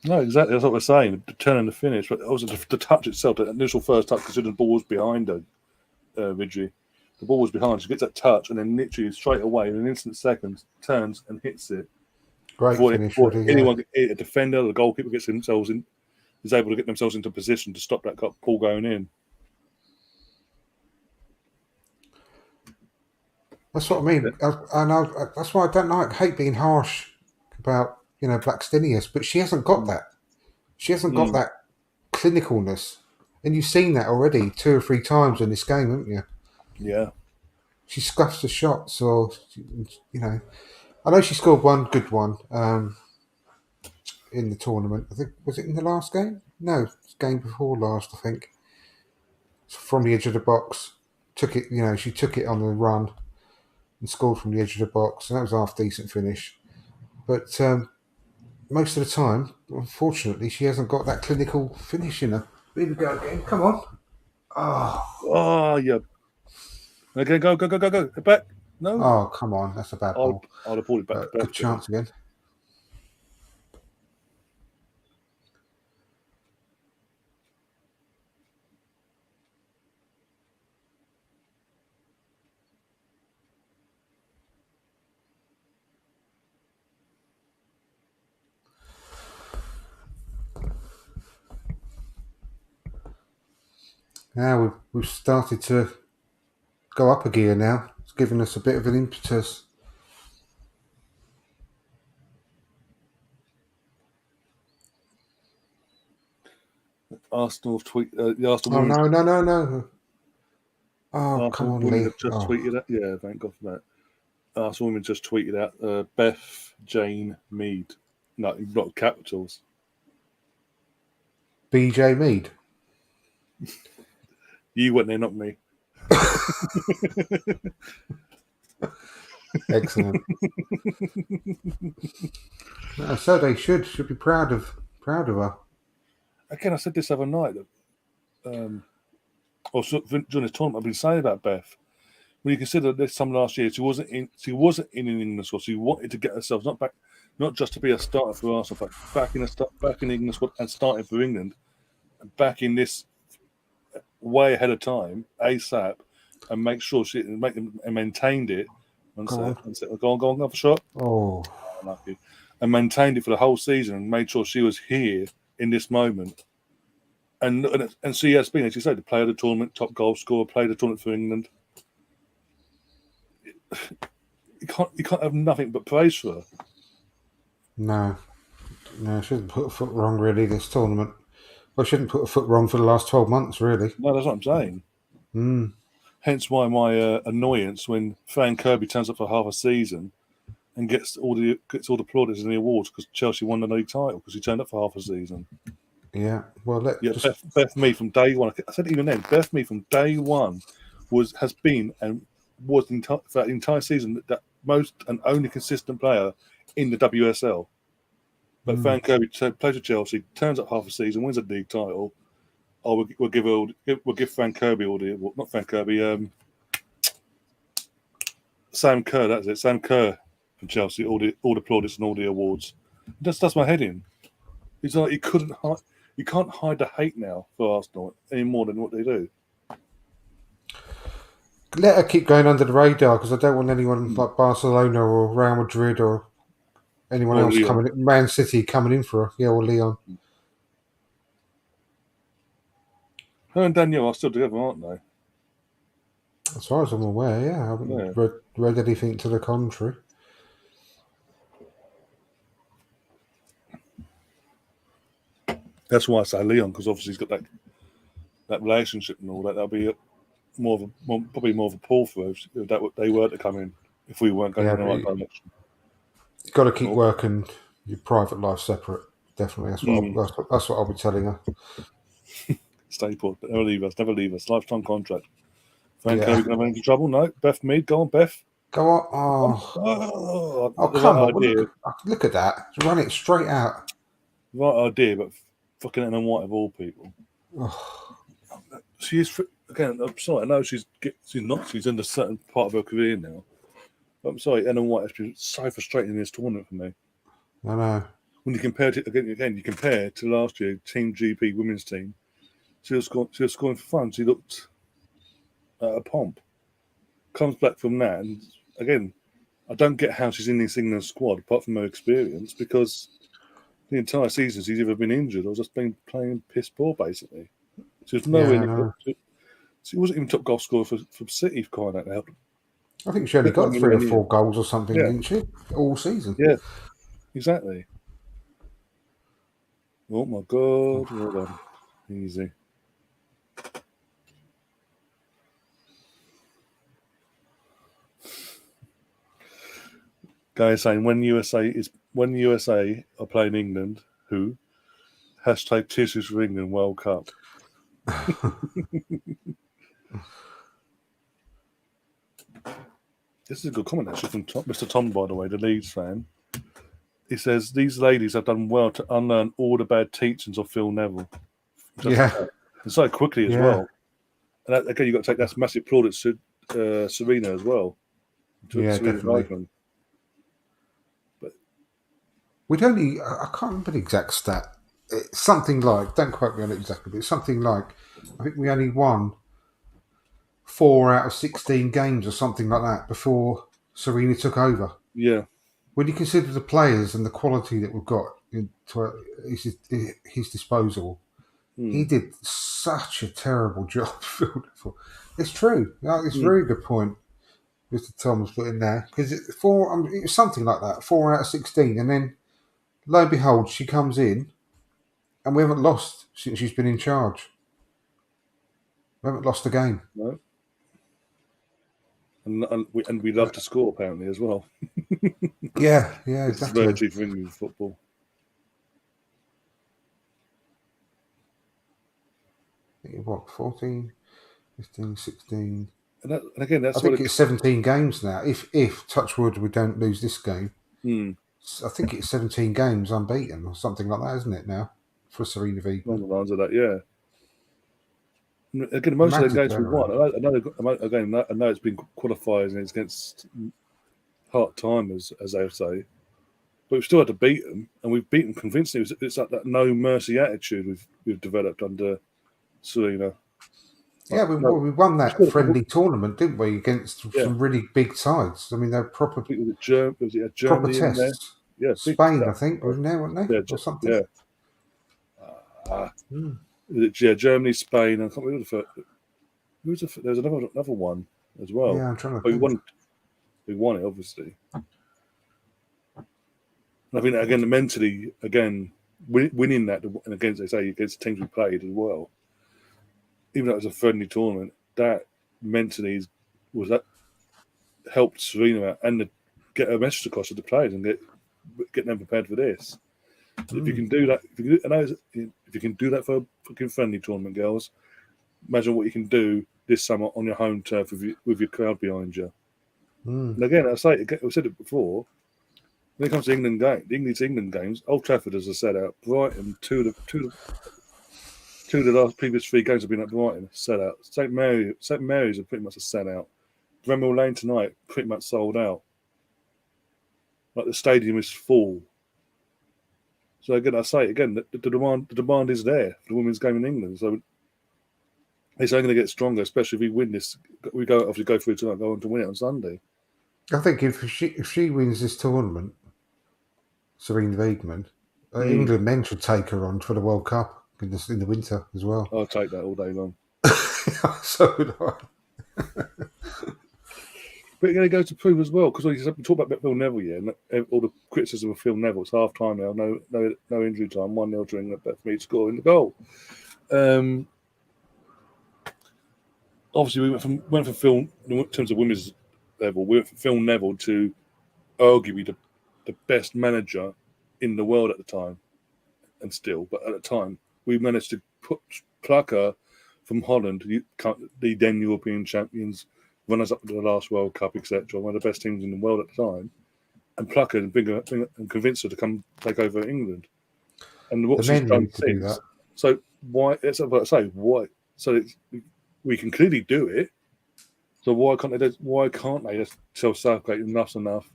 No, exactly. That's what we're saying. The turn and the finish, but also the touch itself, the initial first touch, considering the ball was behind her, Vidri. The ball was behind. She gets that touch, and then literally straight away, in an instant second, turns and hits it. Great finish. Really, anyone, a defender, the goalkeeper is able to get themselves into position to stop that ball going in. That's what I mean. Yeah. That's why I don't hate being harsh about Blackstenius, but she hasn't got that. She hasn't got that clinicalness, and you've seen that already 2 or 3 times in this game, haven't you? Yeah. She scuffs the shots, or I know she scored one good one in the tournament. I think was it in the last game? No, game before last. I think from the edge of the box, took it. She took it on the run and scored from the edge of the box, and that was a half decent finish. But most of the time, unfortunately, she hasn't got that clinical finish in her. Here we go again. Come on. Oh, yeah. Okay, go. Back. No. Oh, come on. That's a bad ball. I'll have pulled it back. Good chance again. Now we've started to go up a gear now. It's giving us a bit of an impetus. Arsenal tweet. The Arsenal. Oh no! Oh, come on, Lee. Just tweeted out. Yeah, thank God for that. Arsenal women just tweeted out Beth Jane Mead. No, not capitals. BJ Mead. You went there, not me. Excellent. So they should be proud of her. Again, I said this other night that, during this tournament, I've been saying about Beth. When you consider this time last year, she wasn't in an England squad. She wanted to get herself not just to be a starter for Arsenal, but back in England squad and starting for England, and back in this way ahead of time, ASAP, and make sure she maintained it. Go on, have a shot. Oh, lucky. And maintained it for the whole season and made sure she was here in this moment. And she has been, as you said, the player of the tournament, top goal scorer, player of the tournament for England. You can't have nothing but praise for her. No, she shouldn't put a foot wrong really this tournament. Well, shouldn't put a foot wrong for the last 12 months, really. No, that's what I'm saying. Hence why my annoyance when Fran Kirby turns up for half a season and gets all the plaudits and the awards because Chelsea won the league title because he turned up for half a season. Yeah, well, Beth Mead from day one. I said even then, Beth Mead from day one has been and was for that entire season that most and only consistent player in the WSL. But Fran Kirby plays with Chelsea, turns up half a season, wins a league title. Oh, we'll give Fran Kirby all the not Fran Kirby, Sam Kerr. That's it, Sam Kerr from Chelsea. All the plaudits and all the awards. That's my heading. It's like you can't hide the hate now for Arsenal any more than what they do. Let her keep going under the radar because I don't want anyone like Barcelona or Real Madrid or anyone else Leon. coming in, Man City coming in for her. Yeah, or Leon. Her and Danielle are still together, aren't they? As far as I'm aware, yeah. I haven't read anything to the contrary. That's why I say Leon, because obviously he's got that relationship and all that. That'll be probably more of a pull for us if they were to come in, if we weren't going Yeah, in the but right direction. you've got to keep Oh. working your private life separate. Definitely, that's what I'll be telling her. Stay put. Never leave us. Never leave us. Lifetime contract. Frank Yeah. Kirby going to have any trouble? No. Beth Mead, go on, Beth. Go on. Oh, The come right on. idea. Look at that. Run it straight out. Right idea, but fucking Ellen White of all people. Oh, She is, again, I'm sorry, I know she's in a certain part of her career now. But I'm sorry, Ellen White has been so frustrating in this tournament for me. I know. When you compare it, again, you compare to last year, Team GP women's team, she was scoring for fun. She looked at a pomp. Comes back from that, and again, I don't get how she's in this England squad, apart from her experience, because the entire season she's either been injured or just been playing piss poor, basically. She was nowhere Yeah, I near. know. She wasn't even top goal scorer for City, for crying out loud. I think she only Never got got 3 anywhere or near. 4 goals or something, Yeah, didn't she? All season. yeah, exactly. Oh my God, hold on. Easy. Guy saying when USA are playing England, who? Hashtag tissues for England World Cup. This is a good comment actually from Mr. Tom, by the way, the Leeds fan. He says these ladies have done well to unlearn all the bad teachings of Phil Neville. Just Yeah, and so quickly as yeah. well. And that, again, you've got to take that's massive plaudits to Serena as well. Yeah, Serena definitely. Wiegman. But We'd only, I can't remember the exact stat. It's something like, don't quote me on it exactly, but it's something like, I think we only won 4 out of 16 games or something like that before Serena took over. yeah, When you consider the players and the quality that we've got to his disposal, he did such a terrible job. It's true. No, it's a very good point Mr. Thomas put in there because it was something like that, 4 out of 16, and then lo and behold, she comes in, and we haven't lost since she's been in charge. We haven't lost a game. no. And we love to score apparently as well. Yeah, It's exactly. virtue for England football. What, 14, 15, 16? And again, I that's think what it's 17 games now. If touchwood we don't lose this game, it, I think it's 17 games unbeaten or something like that, isn't it now for Serena along Wiegman? the lines of that, yeah. Again, most of the Massive games we won. turnaround. I know it's been qualifiers and it's against part timers, as they say, but we've still had to beat them, and we've beaten them convincingly. It's like that no mercy attitude we've developed under Serena. Yeah, Like, no, we won we that scored a couple. friendly tournament, didn't we, against Yeah, some really big sides? I mean, they're proper I think was it proper Germany in there? tests. Yeah, big Spain, I stuff. think, was in there, weren't they, Yeah, or something? yeah. Mm. Yeah, Germany, Spain. I can't remember the first. There's another one as well. Yeah, I'm trying to But think. we won it obviously. And I think that, again, mentally, winning that and against, they say, against the teams we played as well, even though it was a friendly tournament, that mentally was that helped Serena out and get a message across to the players and get them prepared for this. If you can do that, if you can do that for a fucking friendly tournament, girls, imagine what you can do this summer on your home turf with your crowd behind you. Mm. And again, I said it before. When it comes to England games, Old Trafford is a sellout. Brighton, two of the last previous 3 games have been at Brighton, sellout. St Mary's are pretty much a sellout. Bramall Lane tonight, pretty much sold out. Like the stadium is full. So again, the demand is there for the women's game in England. So it's only going to get stronger, especially if we win this. We go through tonight, go on to win it on Sunday. I think if she wins this tournament, Serena Wiegman, England men should take her on for the World Cup in the winter as well. I'll take that all day long. So would I. But it goes to prove as well, because we talk about Phil Neville, and all the criticism of Phil Neville. It's half time now, no injury time, 1-0 during the for me scoring the goal. Obviously, we went from Phil in terms of women's level. We went from Phil Neville to arguably the best manager in the world at the time, and still, but at the time, we managed to pluck her from Holland, the then European champions, runners up to the last World Cup, etc., one of the best teams in the world at the time, and pluck her and bring her and convince her to come take over England. And what The she's men done need to do since. that. So why? That's what I say. Why? So we can clearly do it. So why can't they just tell Southgate enough's enough?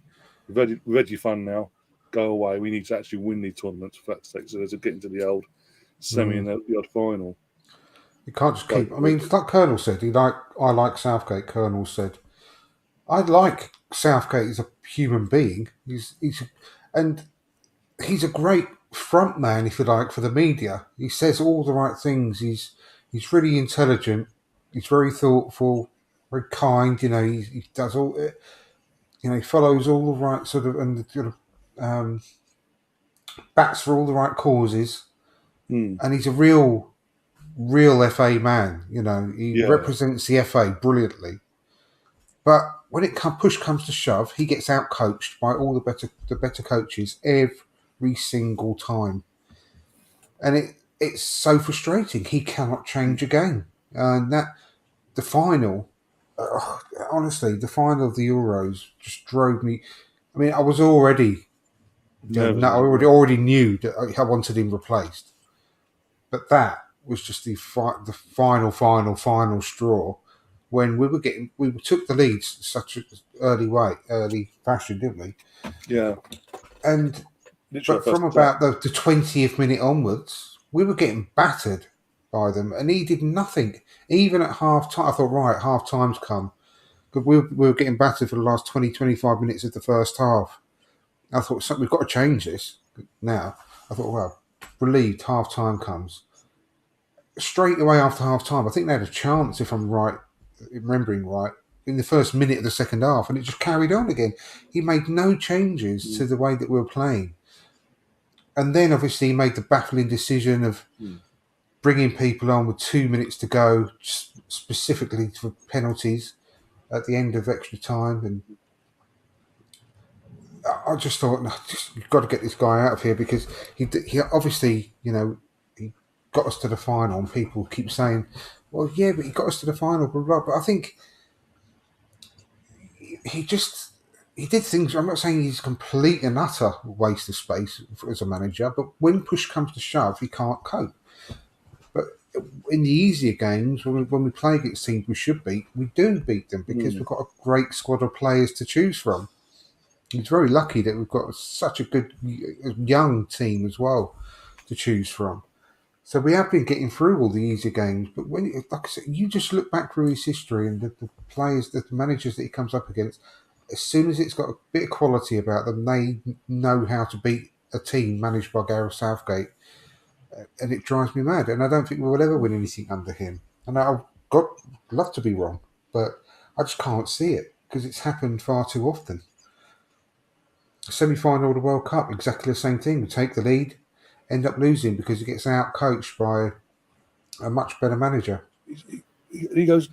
We've had your fun now. Go away. We need to actually win these tournaments for that sake. So there's a getting to the old semi and the odd final. You can't just keep. I mean, it's like Colonel said. I like Southgate. Colonel said, I like Southgate as a human being. And he's a great front man, if you like, for the media. He says all the right things. He's really intelligent. He's very thoughtful, very kind. He does all. He follows all the right sort of and bats for all the right causes. And he's a real FA man. He represents the FA brilliantly. But when push comes to shove, he gets out coached by all the better coaches every single time, and it's so frustrating. He cannot change a game, and the final. Honestly, the final of the Euros just drove me. I mean, I was already, I already knew that I wanted him replaced, but that was just the final straw when we took the lead such an early fashion, didn't we? Yeah. And Literally but from about the 20th minute onwards, we were getting battered by them, and he did nothing. Even at half time, I thought, right, half time's come. Because we were getting battered for the last 20, 25 minutes of the first half. I thought, we've got to change this now. I thought, well, relieved, half time comes. Straight away after half time, I think they had a chance, if I'm remembering right, in the first minute of the second half, and it just carried on again. He made no changes to the way that we were playing. And then obviously he made the baffling decision of bringing people on with 2 minutes to go, specifically for penalties at the end of extra time. And I just thought, no, you've got to get this guy out of here, because he obviously, he got us to the final, and people keep saying, well, yeah, but he got us to the final, blah, blah. But I think he did things. I'm not saying he's a complete and utter waste of space as a manager, but when push comes to shove, he can't cope. But in the easier games, when we play against teams we should beat, we do beat them, because we've got a great squad of players to choose from. He's very lucky that we've got such a good young team as well to choose from. So we have been getting through all the easier games, but like I said, you just look back through his history and the players, the managers that he comes up against. As soon as it's got a bit of quality about them, they know how to beat a team managed by Gareth Southgate, and it drives me mad. And I don't think we will ever win anything under him. And I've love to be wrong, but I just can't see it, because it's happened far too often. Semi-final of the World Cup, exactly the same thing. We take the lead, end up losing because he gets out-coached by a much better manager. He goes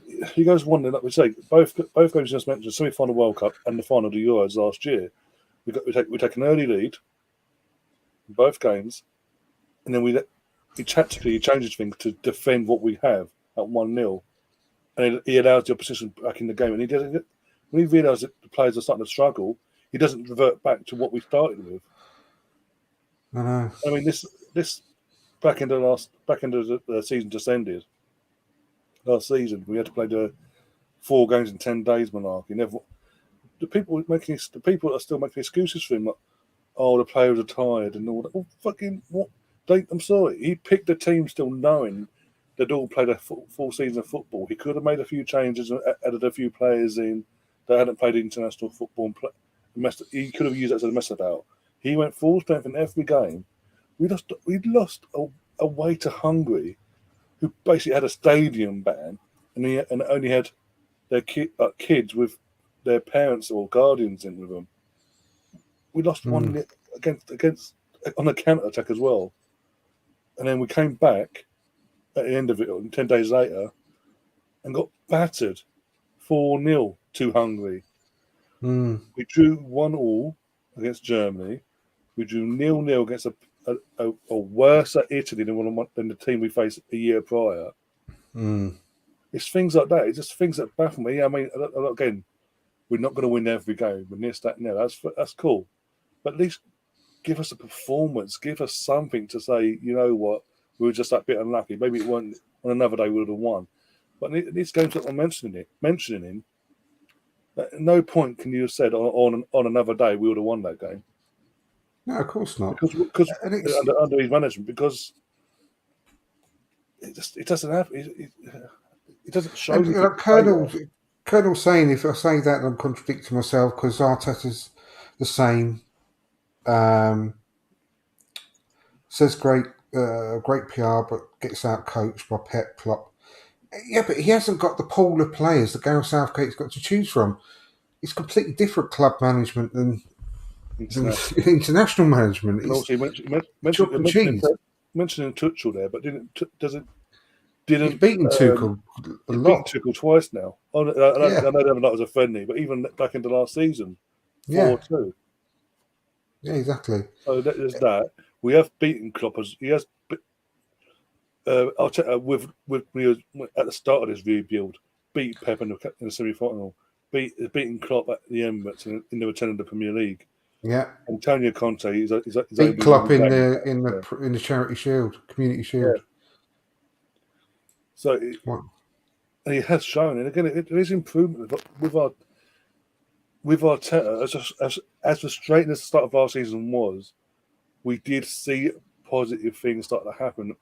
one, like we say, both games just mentioned, the semi-final World Cup and the final of the Euros last year. We take an early lead in both games, and then he tactically changes things to defend what we have at 1-0, and he allows the opposition back in the game. And he doesn't. When he realises that the players are starting to struggle, he doesn't revert back to what we started with. I know. I mean, this back into the season just ended. Last season, we had to play the 4 games in 10 days malarkey. The people that are still making excuses for him, like, oh, the players are tired and all that. Well, fucking what? I'm sorry. He picked the team still knowing they'd all played a full season of football. He could have made a few changes and added a few players in that hadn't played international football. He could have used that as a mess about. He went full strength in every game. We lost away to Hungary, who basically had a stadium ban, and only had their kids with their parents or guardians in with them. We lost Mm. against on a counter attack as well, and then we came back at the end of it, 10 days later, and got battered 4-0 to Hungary. Mm. We drew 1-1 against Germany. We drew 0-0 against a worse Italy than the team we faced a year prior. Mm. It's things like that. It's just things that baffle me. I mean, again, we're not going to win every game. We're this, that, no. That's cool. But at least give us a performance. Give us something to say, you know what, we were just that bit unlucky. Maybe it weren't on another day we would have won. But in these games that I'm mentioning him, at no point can you have said on another day we would have won that game. No, of course not. Because And it's under his management, because it doesn't have it doesn't show and anything. Colonel saying, if I say that, I'm contradicting myself because Arteta's the same. Says great PR, but gets out coached by Pep Klopp. Yeah, but he hasn't got the pool of players that Gareth Southgate's got to choose from. It's completely different club management than international management. And It's also, you chalk and cheese. mentioning Tuchel there, but He's didn't beaten Tuchel a he's beaten lot. Tuchel twice now. I know Yeah, that was a friendly, but even back into last season, yeah, 4-2. yeah, exactly. So there's that. We have beaten Klopp as he has. I'll tell you, with at the start of this rebuild, beat Pep in the semi-final, beating Klopp at the Emirates in the return of the Premier League. Yeah, Antonio Conte is beat Klopp in game. the Charity Shield, Community Yeah. Shield. So What? he has shown, and again, there is improvement with Arteta. As frustrating as the start of our season was, we did see positive things start to happen.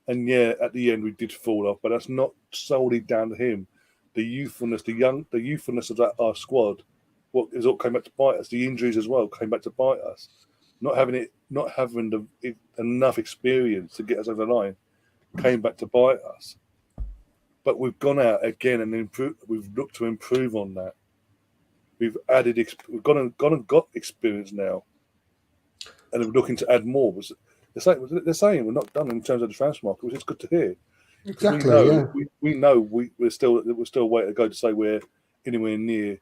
And yeah, at the end we did fall off, but that's not solely down to him. The youthfulness of our squad, what is all came back to bite us. The injuries as well came back to bite us. Not having enough experience to get us over the line came back to bite us. But we've gone out again and improved. We've looked to improve on that. We've added. We've gone and got experience now, and we're looking to add more. They're saying we're not done in terms of the transfer market, which is good to hear. Because Exactly. Yeah. we know we're still a way to go to say we're anywhere near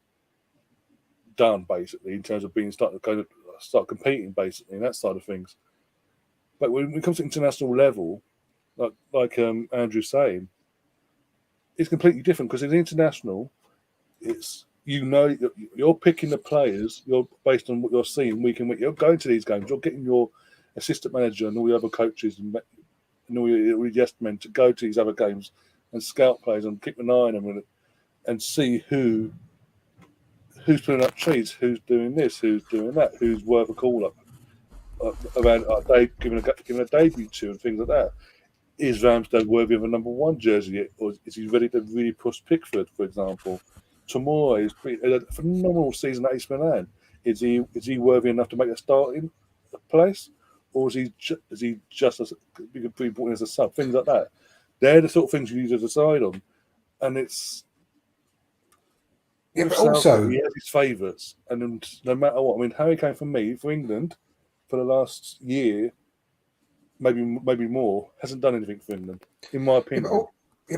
done, basically, in terms of start competing, basically, and that side of things. But when it comes to international level, like Andrew's saying, it's completely different because in international, it's you're picking the players. You're based on what you're seeing week in week. You're going to these games. You're getting your assistant manager and all the other coaches and all your yes men to go to these other games and scout players and keep an eye on them and see who's putting up trees, who's doing this, who's doing that, who's worth a call up around giving a debut to and things like that. Is Ramsdale worthy of a number one jersey yet, or is he ready to really push Pickford, for example? Tomorrow is a phenomenal season at East Milan. Is he worthy enough to make a starting place, or is he just as important as a sub? Things like that. They're the sort of things you need to decide on, and it's. Yeah, With but Southgate, also, he has his favourites, and no matter what, I mean, Harry Kane for England, for the last year, maybe more, hasn't done anything for England, in my yeah, but, opinion.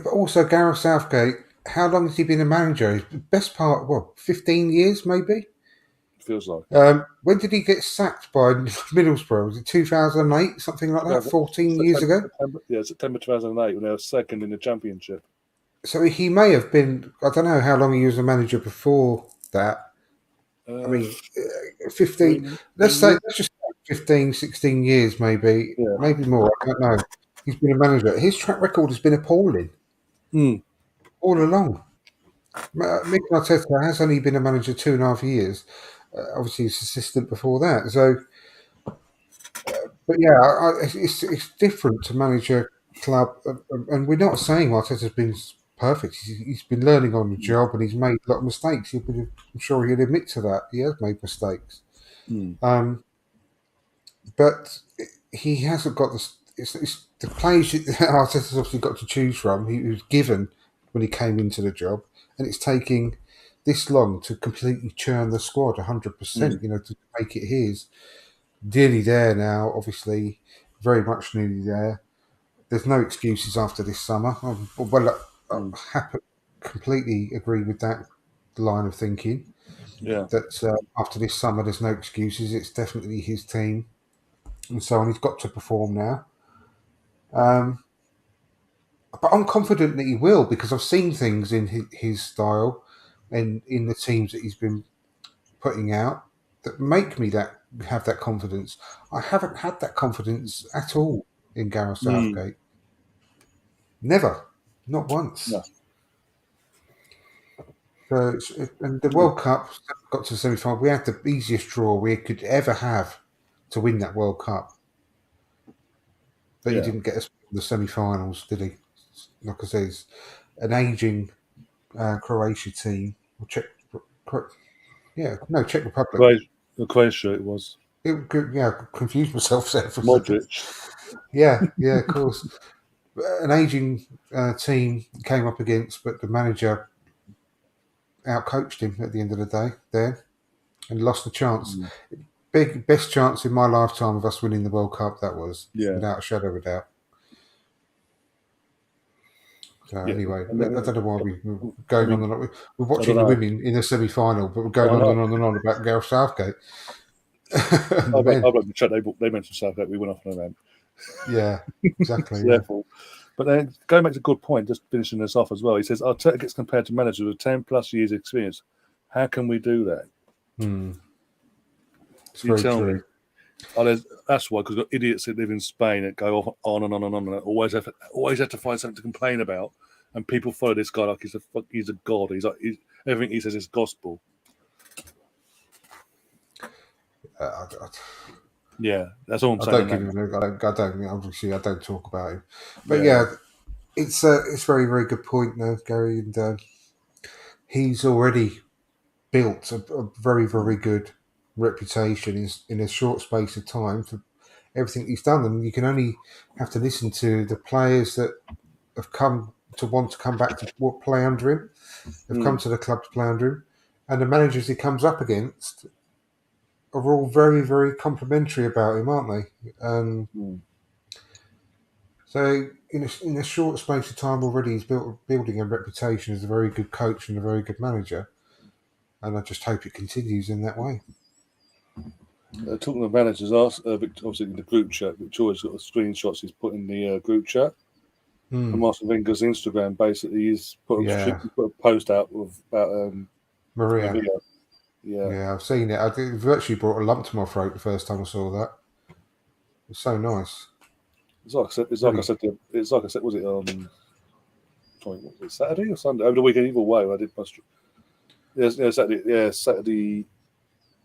but also Gareth Southgate. How long has he been a manager? His best part, 15 years maybe. Feels like When did he get sacked by Middlesbrough? Was it 2008, something like that? 14 years ago. September 2008 when they were second in the championship. So he may have been. I don't know how long he was a manager before that. I Uh, mean, 15. Let's just say 15, 16 years, maybe, yeah. maybe more. I don't know. He's been a manager. His track record has been appalling all along. Mikel Arteta has only been a manager 2.5 years. Obviously, he's assistant before that. So, but yeah, it's different to manage a club, and we're not saying Arteta's been perfect. He's been learning on the job, and he's made a lot of mistakes. I'm sure he'll admit to that. He has made mistakes. But he hasn't got the players that Arteta's obviously got to choose from. He was given when he came into the job, and it's taking this long to completely churn the squad 100%. To make it his. Nearly there now, obviously, very much nearly there. There's no excuses after this summer. I completely agree with that line of thinking. Yeah. That after this summer, there's no excuses. It's definitely his team, and so on. He's got to perform now. But I'm confident that he will because I've seen things in his style and in the teams that he's been putting out that make me have that confidence. I haven't had that confidence at all in Gareth Southgate. Never, not once. No. So and the World Cup got to the semi-final. We had the easiest draw we could ever have to win that World Cup, but he Yeah. didn't get us to the semi-finals, did he? Like I say, it's an aging Croatia team. Czech Republic. Croatia it was. Confused myself there for a second. Modric. Yeah, of course. An aging team came up against, but the manager outcoached him at the end of the day there and lost the chance. Best chance in my lifetime of us winning the World Cup, that was, without a shadow of a doubt. So anyway, I don't know why we're going on and on. We're watching the women in the semi-final, but we're going on and on and on about Gareth Southgate. I'd like the chat. They mentioned Southgate. We went off on them. Yeah, exactly. Therefore, but then going back to a good point, just finishing this off as well. He says Arteta gets compared to managers with 10+ years experience. How can we do that? It's very true. That's why, because we've got idiots that live in Spain that go on and on and on, and always have to find something to complain about, and people follow this guy like he's a god. Everything he says is gospel. Yeah, that's all I'm saying. Obviously, I don't talk about him, but it's very, very good point, now, Gary, and he's already built a very, very good reputation in a short space of time for everything he's done, and you can only have to listen to the players that have come to want to come back to play under him, have come to the club to play under him, and the managers he comes up against are all very, very complimentary about him, aren't they? So in a short space of time already, he's building a reputation as a very good coach and a very good manager, and I just hope it continues in that way. Talking of managers, obviously in the group chat, Victoria's got the screenshots he's put in the group chat. From Arsene Wenger's Instagram, basically, he's put a post out about Maria. Yeah, I've seen it. I virtually brought a lump to my throat the first time I saw that. It's so nice. It's like I said. Was it was it Saturday or Sunday? Over the weekend, either way, I did my Saturday. Yeah, Saturday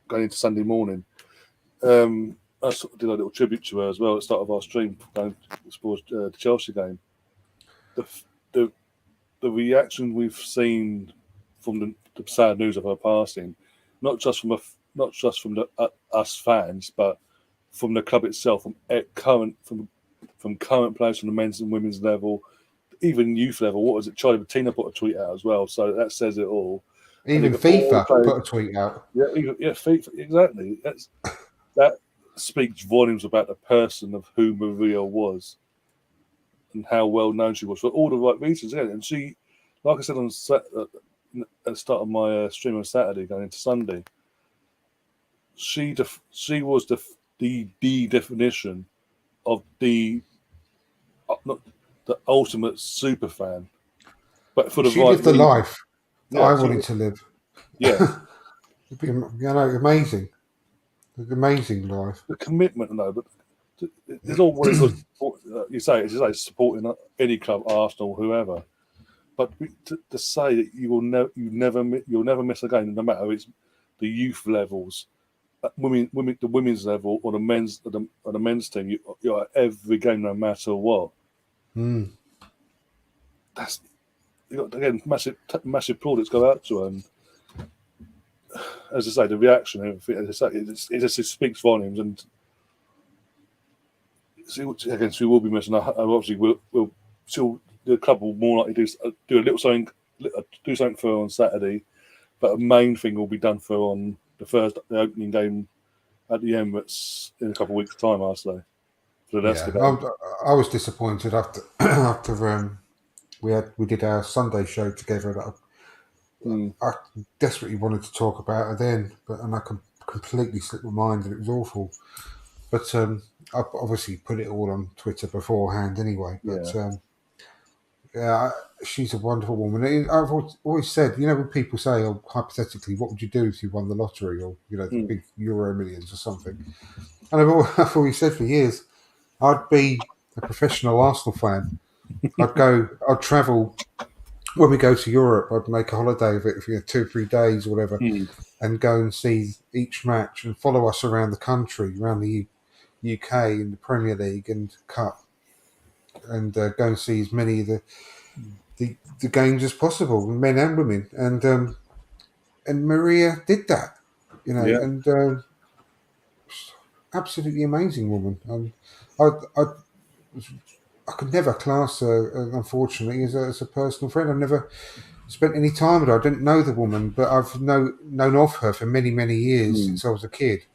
going into Sunday morning. I sort of did a little tribute to her as well at the start of our stream, going towards the Chelsea game. The reaction we've seen from the sad news of her passing, not just from us fans, but from the club itself, from current players from the men's and women's level, even youth level. What was it? Charlie Bettina put a tweet out as well, so that says it all. Even FIFA put a tweet out. Yeah, FIFA, exactly. That speaks volumes about the person of who Maria was and how well known she was for all the right reasons. Yeah, and she, like I said at the start of my stream on Saturday going into Sunday, she was the definition of the ultimate super fan, but for the she right lived the reason. life I wanted to live. Yeah, it'd be amazing. An amazing life. The commitment, no, but it's all very good. You say it's supporting any club, Arsenal, whoever. But to say that you'll never miss a game, no matter it's the youth levels, the women's level or the men's team, you're at every game, no matter what. That's again massive plaudits go out to her. And as I say, the reaction, it just speaks volumes. And again, she will be missing. Obviously, we'll still the club will more likely do a little something, do something for on Saturday, but a main thing will be done for on the opening game at the Emirates in a couple of weeks' time. I say. So that's Yeah, the game. I was disappointed after we did our Sunday show together. That I desperately wanted to talk about her then, and I completely slipped my mind, and it was awful. But I obviously put it all on Twitter beforehand anyway. But yeah, she's a wonderful woman. I've always said, you know, when people say, "Oh, hypothetically, what would you do if you won the lottery, or you know, the big Euro Millions or something?" And I've always said for years, I'd be a professional Arsenal fan. I'd travel when we go to Europe. I'd make a holiday of it for 2 or 3 days or whatever, and go and see each match and follow us around the country, around the UK in the Premier League and Cup, and go and see as many of the games as possible, men and women. And Maria did that, you know, Yeah. and absolutely amazing woman. I could never class her, unfortunately, as a personal friend. I've never spent any time with her. I didn't know the woman, but I've known of her for many, many years since I was a kid.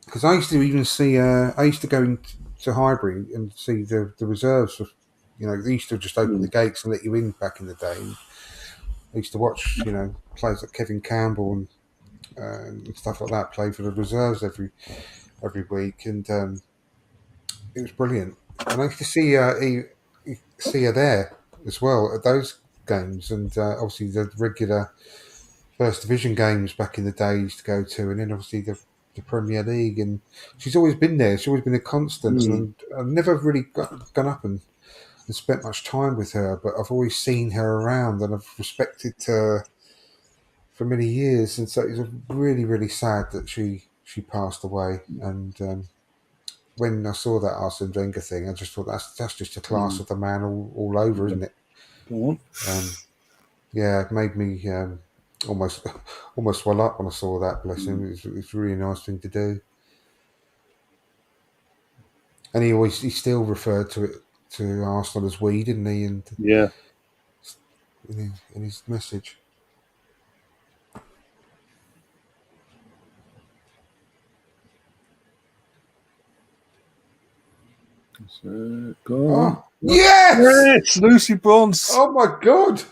Because I used to even see I used to go into Highbury and see the reserves. You know, they used to just open the gates and let you in back in the day. And I used to watch, you know, players like Kevin Campbell and stuff like that play for the reserves every week, and it was brilliant. And I used to see her there as well at those games, and obviously the regular First Division games back in the day I used to go to, and then obviously the Premier League. And she's always been there. She's always been a constant, and I've never really gone up and spent much time with her, but I've always seen her around, and I've respected her for many years. And so it was really, really sad that she passed away. And when I saw that Arsene Wenger thing, I just thought that's just a class of the man all over, isn't it? Go on. Yeah, it made me almost almost swell up when I saw that. Bless him. It's a really nice thing to do. And he still referred to Arsenal as we, didn't he? And Yeah. in his message. So, go on. Oh yes! Yes, Lucy Bronze. Oh my god!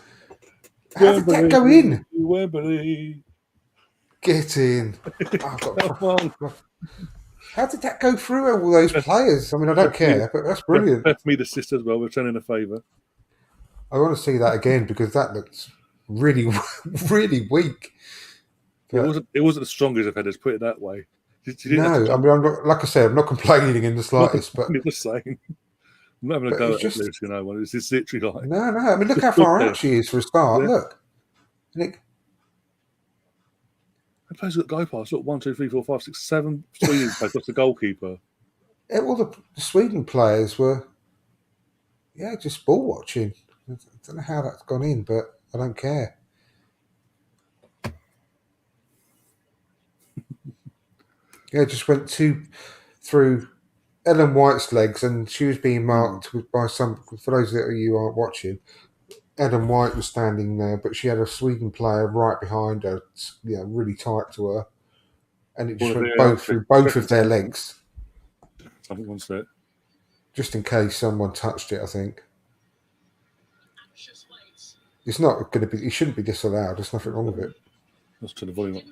How did that go in? Wembley. Get in! Come on. How did that go through all those players? I mean, I don't care, but that's brilliant. Beth me the sister as well, returning a favour. I want to see that again because that looks really, really weak. But It wasn't the strongest of headers, put it that way. She didn't have no, to I mean, I'm not, like I said, I'm not complaining in the slightest. But just saying. I'm not having a but go it's at just Lucy, It's just literally like no. I mean, look how stood far there. out she is for a start. Yeah. Look, Nick. The players got go past. Look, 1, 2, 3, 4, 5, 6, 7 Sweden players. That's the goalkeeper. All the Sweden players were, just ball watching. I don't know how that's gone in, but I don't care. Yeah, just went through Ellen White's legs, and she was being marked by some. For those of you who aren't watching, Ellen White was standing there, but she had a Sweden player right behind her, really tight to her, and it just went through both of their legs. Something wants that. Just in case someone touched it, I think. It's not going to be. It shouldn't be disallowed. There's nothing wrong with it. Let's turn the volume up.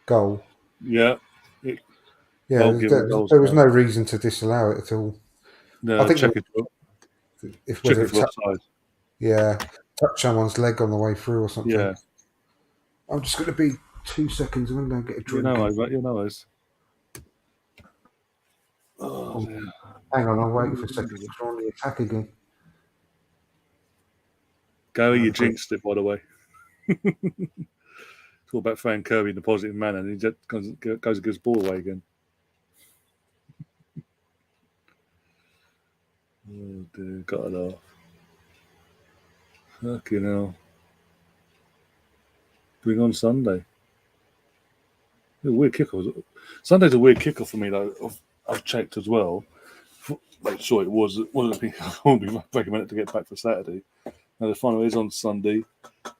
Goal. Yeah. There was no reason to disallow it at all. No, I think check it. whether it for offside. Touch someone's leg on the way through or something. Yeah. I'm just going to be 2 seconds. I'm going to go and get a drink. You know those. Oh, hang on, I'll wait for a second. It's on the attack again. Gary, you jinxed it, by the way. It's all about throwing Kirby in a positive manner, and he just goes and gives the ball away again. Oh, dear, got it off. Okay, now doing on Sunday. A weird kickoff. Sunday's a weird kickoff for me though. I've checked as well. Make sure it wasn't be. I won't be recommended to get back for Saturday. Now the final is on Sunday,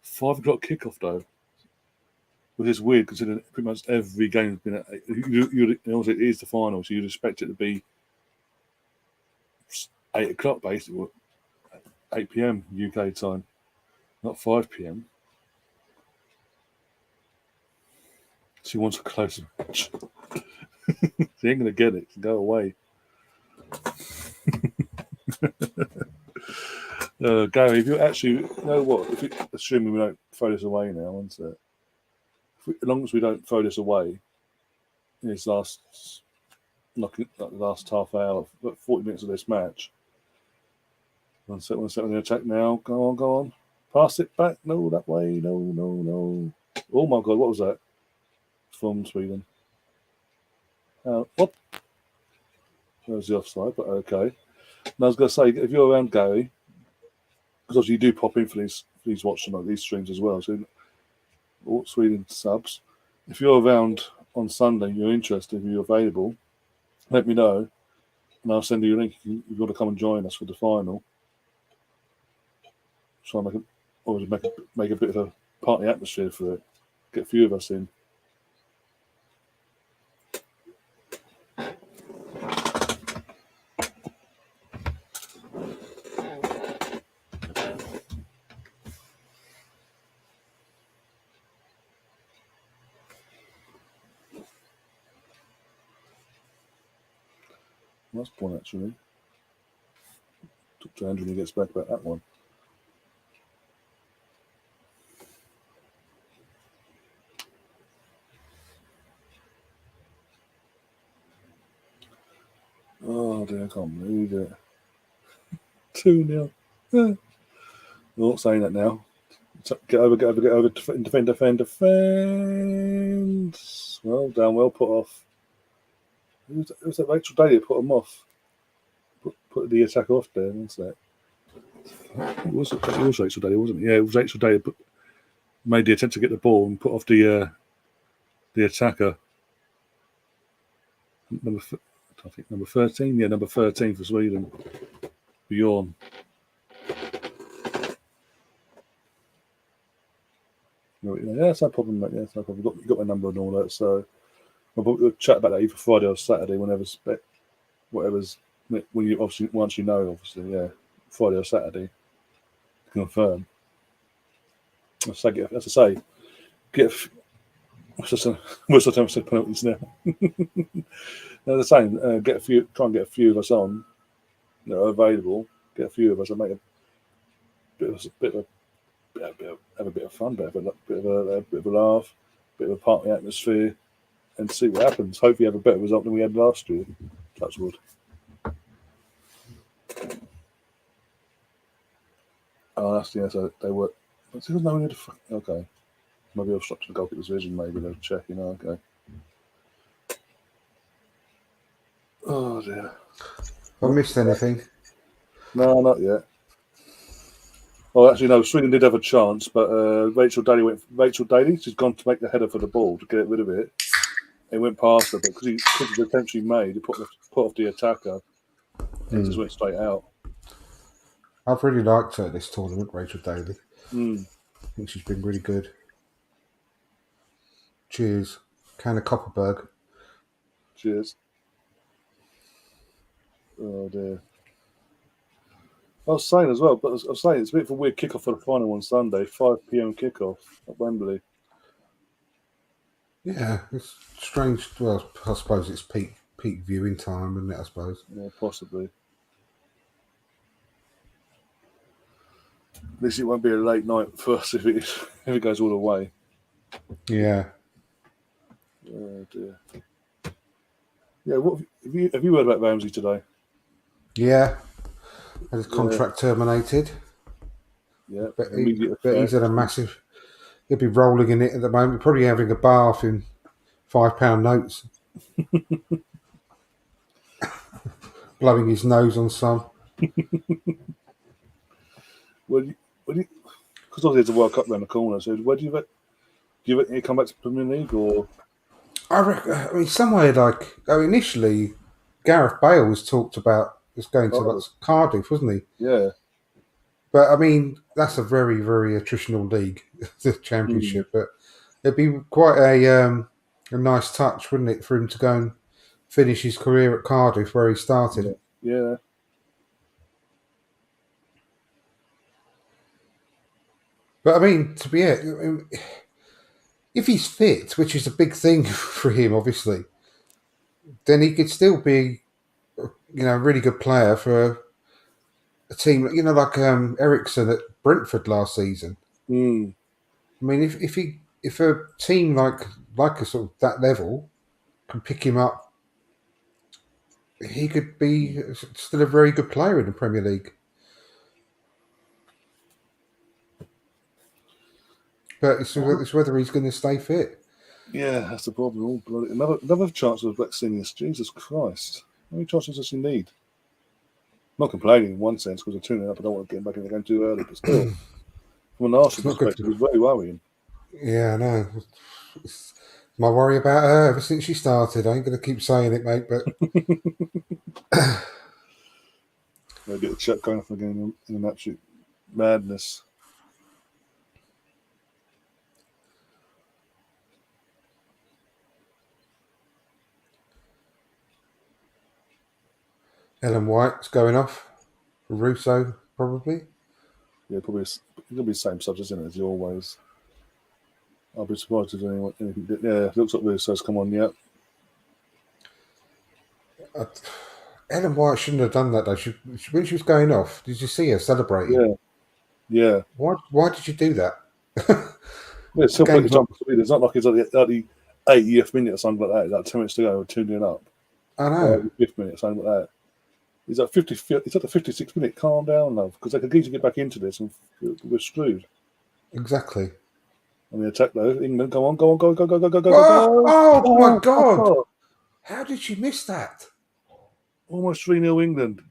5 o'clock kickoff though, which is weird considering pretty much every game's been at. Also it is the final, so you'd expect it to be 8 o'clock basically, 8 p.m. UK time, not 5 p.m. She wants a closer match. She ain't gonna get it. Go away. Gary, if you actually, you know what? Assuming we don't throw this away now, isn't it? As long as we don't throw this away in this last half hour, 40 minutes of this match. One second, the attack now. Go on. Pass it back. No, that way. No. Oh my God, what was that? From Sweden. What? That was the offside, but okay. And I was going to say, if you're around Gary, because obviously you do pop in for these Watchalong, these streams as well. So, all Sweden subs. If you're around on Sunday, you're interested, if you're available, let me know, and I'll send you a link. You've got to come and join us for the final. Try and make a bit of a party atmosphere for it. Get a few of us in. Nice point, actually. Talk to Andrew when he gets back about that one. Oh dear, I can't believe it. 2-0. I'm not saying that now. Get over. Defend. Well done, well put off. Who's that? Rachel Daly put him off. Put the attack off there, wasn't it? It was Rachel Daly, wasn't it? Yeah, it was Rachel Daly made the attempt to get the ball and put off the attacker. Number 13. Yeah, number 13 for Sweden. Bjorn. Yeah, that's no problem, mate. Yeah, that's no problem. You got my number and all that, so we'll chat about that either Friday or Saturday, whatever's when you obviously once you know, obviously, yeah, Friday or Saturday to confirm. As I say, what's the time for penalties now? As I say, try and get a few of us on, available. Get a few of us and make have a bit of fun, have a bit of a laugh, bit of a party atmosphere, and see what happens. Hopefully, have a better result than we had last year. Touch wood. Oh, so they were. Okay, maybe I'll stop to the goalkeeper's vision. Maybe they'll check. Okay. Oh dear. Have I missed anything? No, not yet. Oh, actually, no. Sweden did have a chance, but Rachel Daly, she's gone to make the header for the ball to get rid of it. It went past her, but because the attempt she made, he put off the attacker. It just went straight out. I've really liked her this tournament, Rachel Daly. I think she's been really good. Cheers. Can of Copperberg. Cheers. Oh dear. I was saying as well, but I was saying it's a bit of a weird kickoff for the final on Sunday, 5 p.m. kickoff at Wembley. Yeah, it's strange. Well, I suppose it's peak viewing time, isn't it? I suppose. Yeah, possibly. At least it won't be a late night for us if it goes all the way. Yeah. Oh dear. Yeah, what have you heard about Ramsey today? Yeah. His contract terminated. Yeah, but he's had a massive. He'll be rolling in it at the moment. Probably having a bath in £5 notes, blowing his nose on some. Well, because obviously there's a World Cup around the corner. So where do you reckon he'll come back to the Premier League or? I mean, somewhere like initially, Gareth Bale was talked about as going to Cardiff. Cardiff, wasn't he? Yeah. But I mean, that's a very, very attritional league, the Championship. But it'd be quite a nice touch, wouldn't it, for him to go and finish his career at Cardiff where he started. Yeah. But I mean, if he's fit, which is a big thing for him, obviously, then he could still be, a really good player for a team, like Ericsson at Brentford last season. Mm. I mean, if a team like a sort of that level can pick him up, he could be still a very good player in the Premier League. But it's whether he's going to stay fit. Yeah, that's the problem. Oh, another chance of Blacksinius. Jesus Christ. How many chances does he need? Not complaining in one sense because they're tuning up. I don't want to get him back in the game too early, but still, from an Arsenal perspective, it's very worrying. Yeah, I know. It's my worry about her ever since she started. I ain't going to keep saying it, mate, but They'll get the chat going off again in an absolute madness. Ellen White's going off. Russo, probably. Yeah, probably it'll be the same subject, isn't it, as always. I'll be surprised if anything did. Yeah, looks like Russo's come on, yeah. Ellen White shouldn't have done that, though. When she was going off, did you see her celebrating? Yeah. Why did you do that? Yeah, it's still plenty of time. It's not like it's at the 80th minute or something like that. It's like 10 minutes to go, we're 2-0 up. I know. 5th minute, something like that. He's at 50. It's at the 56th minute. Calm down, love, because they could easily get back into this, and we're screwed. Exactly. And the attack, though, England, go on, go. Oh my God! How did she miss that? Almost 3-0 England.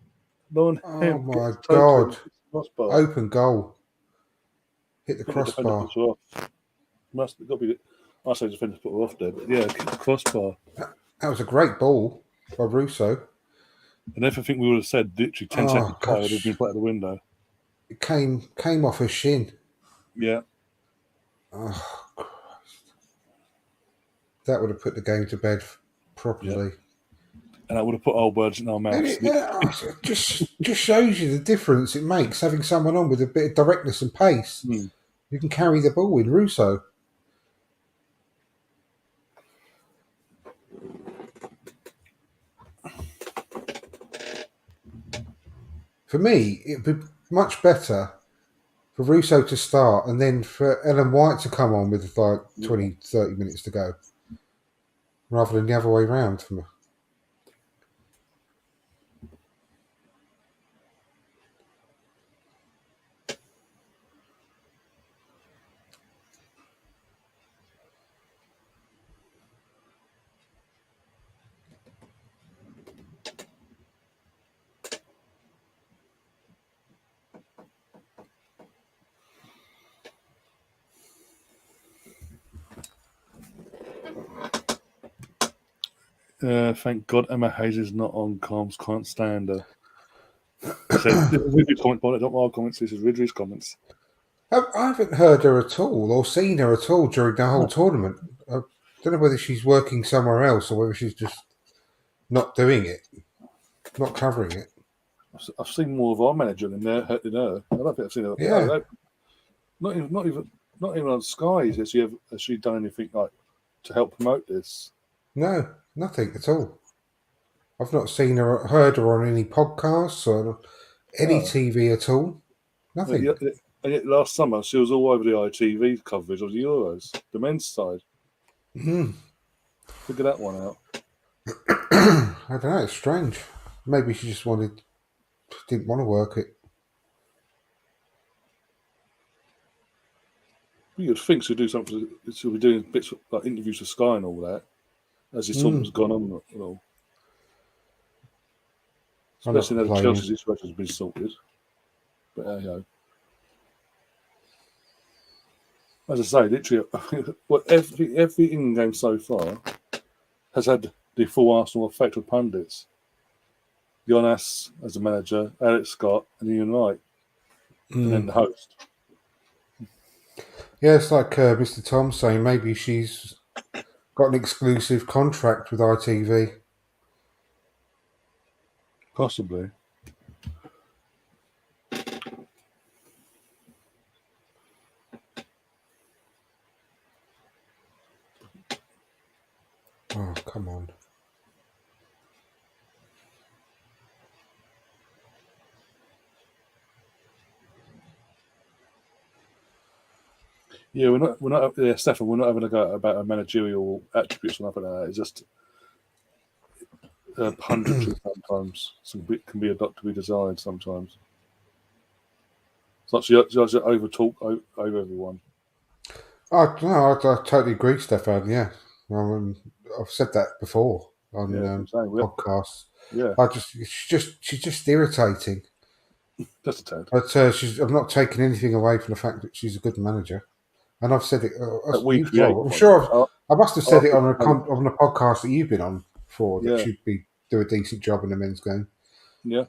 Oh my God! Open goal. Hit the crossbar. Must got to be. I say defenders put her off there, but yeah, hit the crossbar. That was a great ball by Russo. And everything we would have said literally 10 seconds prior would have been put out the window. It came off her shin. Yeah. Oh Christ! That would have put the game to bed properly. Yeah. And that would have put old words in our mouths. It just shows you the difference it makes having someone on with a bit of directness and pace. You can carry the ball in Russo. For me, it'd be much better for Russo to start and then for Ellen White to come on with like 20, 30 minutes to go, rather than the other way round. Thank God Emma Hayes is not on comms. Can't stand her. This is Ridley's comment, not my comments. This is Ridley's comments. I haven't heard her at all or seen her at all during the whole tournament. I don't know whether she's working somewhere else or whether she's just not doing it, not covering it. I've seen more of our manager than her. I don't think I've seen her. Yeah. Not even on Sky has she done anything like to help promote this? No, nothing at all. I've not seen her, heard her on any podcasts or any TV at all. Nothing. And yet last summer she was all over the ITV coverage of the Euros, the men's side. Figure that one out. I don't know. It's strange. Maybe she just didn't want to work it. You'd think she'd do something. She'll be doing bits like interviews for Sky and all that as this tournament's gone on. You know. Especially now the Chelsea situation has been sorted. But you know. As I say, literally, every England game so far has had the full Arsenal effect with pundits. Jonas as a manager, Eric Scott, and Ian Wright, and then the host. Yeah, it's like Mr. Tom saying maybe she's got an exclusive contract with ITV. Possibly. Oh, come on. Yeah, we're not. Yeah, Stefan, we're not having a go about a managerial attributes or nothing like that. It's just punditry sometimes. Can be a lot to be desired sometimes. It's like she likes to over talk over everyone. I totally agree, Stefan. Yeah, I've said that before on Yeah, that's what I'm saying. podcasts. Yeah, She's just irritating. just a tad. But I'm not taking anything away from the fact that she's a good manager, and I've said it That we you as create well. I'm one. sure I must have said it on Arsenal, on a podcast that you've been on before that yeah, she'd do a decent job in the men's game. yeah.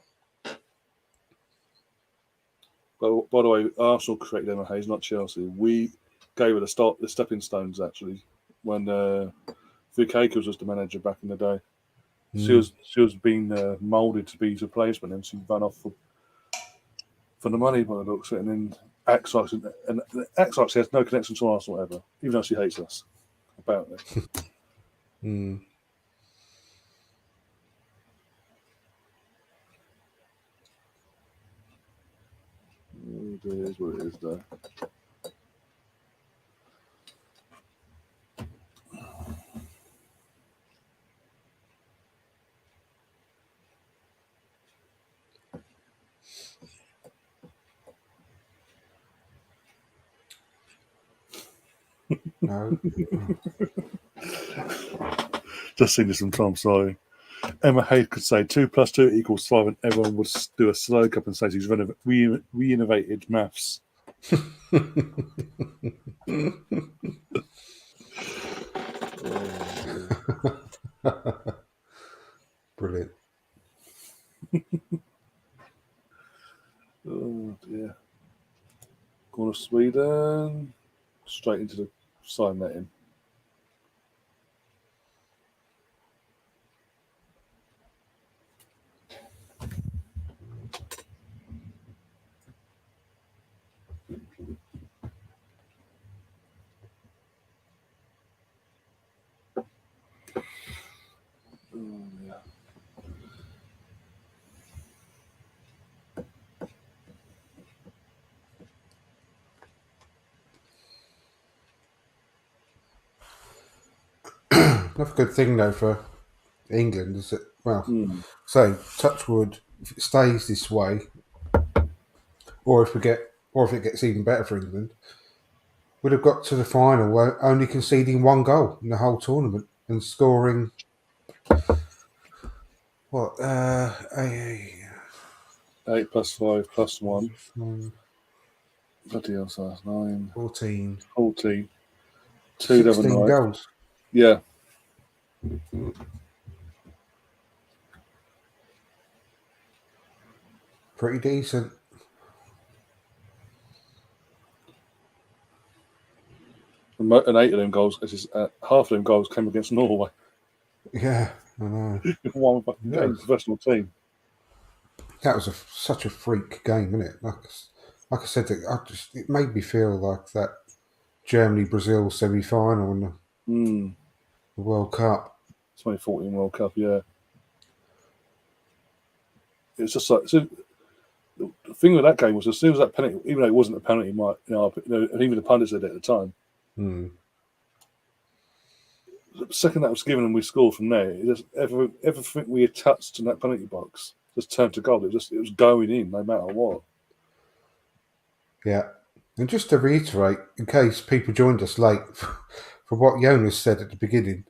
But by the way, Arsenal created Emma Hayes, not Chelsea. We gave her the stepping stones actually when Fukakis was the manager back in the day. She was being moulded to be his replacement, and she ran off for the money by the looks of it, and then acts like she has no connection to Arsenal ever, even though she hates us. Apparently. Mm. It is what it is, though. No. Just seen this sometimes, sorry. Emma Hayes could say 2 + 2 = 5, and everyone would do a slow cup and say she's re-innovated maths. Brilliant. Oh dear. Corner of Sweden. Straight into the side netting. Oh, yeah. Another good thing though for England is that so touch wood, if it stays this way, or if it gets even better for England, we'd have got to the final where only conceding one goal in the whole tournament and scoring what 8 + 5 + 1. Bloody hell, so that's 9. 14, 14. 2 the other 16 night. goals. Yeah. Pretty decent. And 8 of them goals, half of them goals came against Norway. Yeah, I know. One fucking game, professional team. That was such a freak game, wasn't it? Like I said, it made me feel like that Germany-Brazil semi-final in the World Cup. 2014 World Cup, yeah. It's just like the thing with that game was as soon as that penalty, even though it wasn't a penalty, and even the pundits said it at the time. The second that was given and we scored from there, everything we had touched in that penalty box just turned to goal. It was going in no matter what. Yeah, and just to reiterate, in case people joined us late, for what Jonas said at the beginning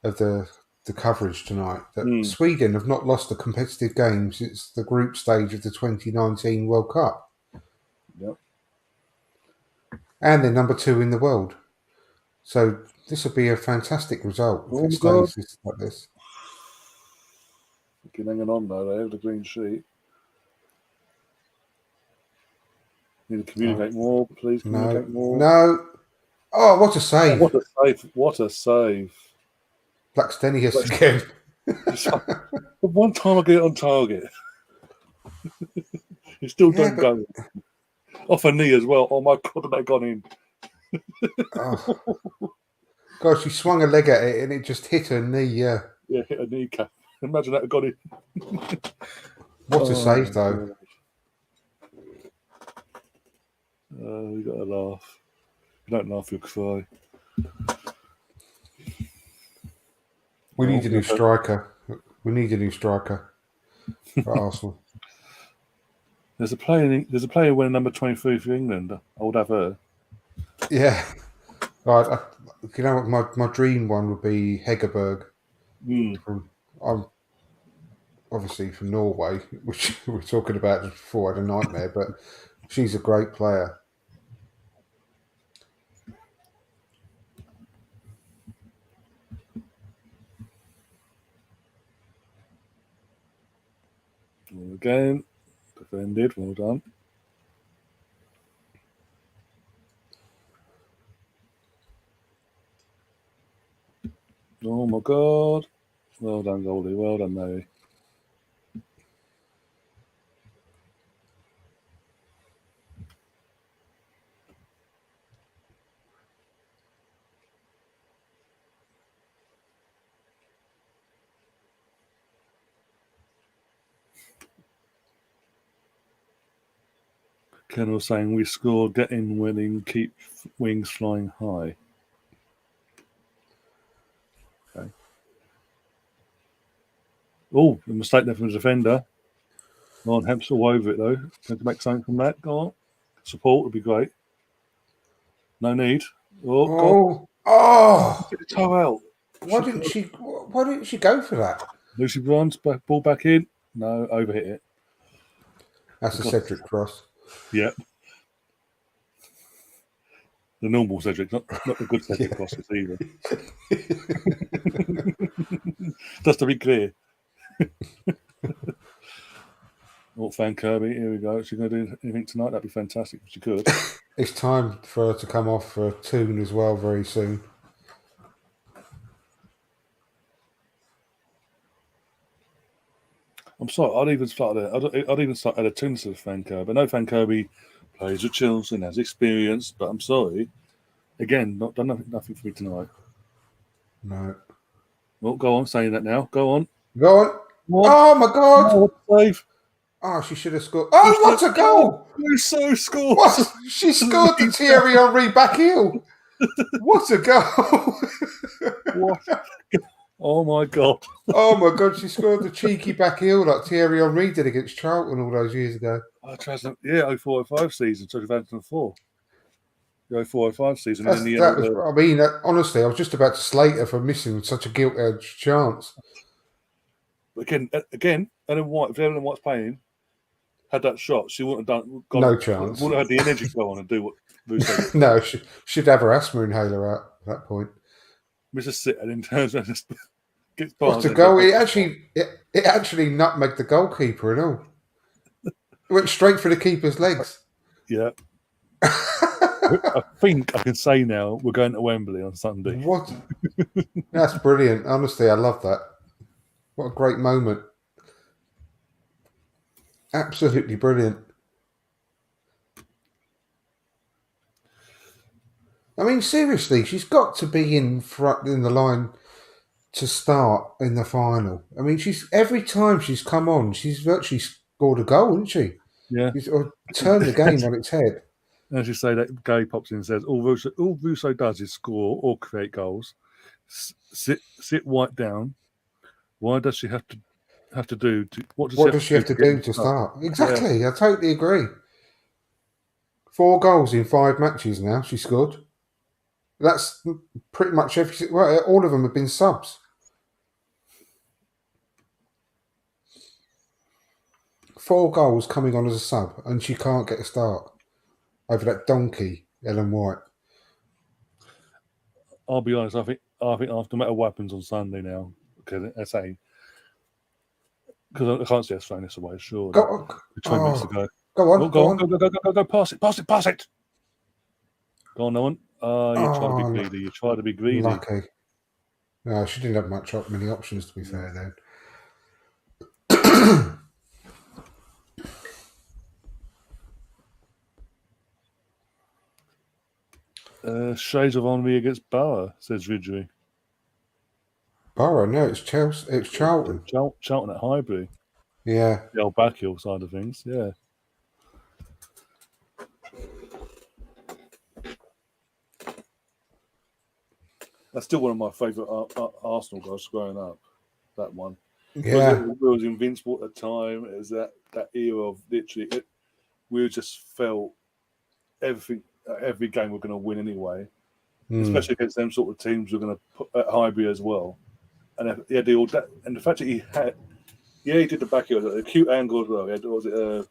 of the coverage tonight, that Sweden have not lost a competitive game since the group stage of the 2019 World Cup. Yep. and they're number 2 in the world. So this will be a fantastic result if Oh it my God. stays like this. Fucking hanging on though, they have the green sheet. Need to communicate more, please communicate more. No. Oh, what a Oh, save. what a save. What a save. Blackstenius again. The one time I get it on target, it still Yeah, don't but go. Off a knee as well. Oh my God, have they gone in? oh, God, she swung a leg at it and it just hit her knee. Yeah. Yeah, hit a kneecap. Imagine that had gone in. What a Oh, save, though. You got to laugh. If you don't laugh, you'll cry. We Oh, need a new striker. We need a new striker for Arsenal. There's a player winning number 23 for England. I would have her. Yeah. Right. You know what? My dream one would be Hegerberg. I'm obviously from Norway, which we were talking about just before. I had a nightmare, but she's a great player. Again, defended. Well done. Oh my God. Well done, Goldie. Well done, Mary. Colonel saying we score, get in winning, keep wings flying high. Okay. Oh, a mistake there from the defender. Go on, Hemp's all over it though. Going to make something from that. Go on. Support would be great. No need. Oh, God. Oh! Get the toe out. Why didn't she go for that? Lucy Bronze, ball back in. No, overhit it. That's a Cedric cross. Yeah. The normal Cedric, not the good Cedric crosses either. Just to be clear. Oh, Fan Kirby, here we go. Is she going to do anything tonight? That'd be fantastic if she could. It's time for her to come off for a tune as well very soon. I'm sorry, I'd even start at a tune to Fan Kirby. I know Fan Kirby plays with Chelsea and has experience, but I'm sorry. Again, not done nothing for me tonight. No. Well, go on, saying that now. Go on. Go on. What? Oh my God! No, save. Oh, she should have scored. Oh, what a goal! So scores. What? She scored the Thierry Henry back heel. What a goal! What? Oh my God. Oh my God, she scored the cheeky back heel like Thierry Henry did against Charlton all those years ago. Yeah, 04-05 season, 2004. The 04-05 season. And in the end, I mean, honestly, I was just about to slate her for missing such a gilt-edged chance. Again, Ellen White, if Ellen White's playing, had that shot, she wouldn't have done. No chance. Wouldn't have had the energy to go on and do what Bruce did. No, she'd have her asthma inhaler out at that point. Mrs. Sit and in terms of just gets What a goal! It actually nutmegged the goalkeeper and all. It went straight for the keeper's legs. Yeah. I think I can say now we're going to Wembley on Sunday. What? That's brilliant. Honestly, I love that. What a great moment. Absolutely brilliant. I mean, seriously, she's got to be in front in the line to start in the final. I mean, every time she's come on, she's virtually scored a goal, hasn't she? Yeah. She's turned the game on its head. As you say, that Gay pops in and says, all Russo does is score or create goals. Sit White down. Why does she have to do? What does she have to do to start? Exactly, yeah. I totally agree. 4 goals in 5 matches now she scored. That's pretty much every. Well, all of them have been subs. 4 goals coming on as a sub, and she can't get a start over that donkey Ellen White. I'll be honest. I think after Metal Weapons on Sunday now, because I can't see us throwing this away. Sure, Go, 20 minutes to go. go on, Go on, go, pass it. Go on, no one. You try to be greedy. You try to be greedy. Lucky. No, she didn't have many options, to be fair, then. Shades of Ennui against Bauer, says Ridgely. Borough, no, it's Chelsea. It's Charlton. Charlton at Highbury. Yeah. The old Backhill side of things, yeah. That's still one of my favourite Arsenal guys growing up, that one. Yeah. It was invincible at the time. It was that era of literally, we just felt every game we're going to win anyway, especially against them sort of teams we're going to put at Highbury as well. And he had the fact that he did the back heel, a cute angle as well. Was it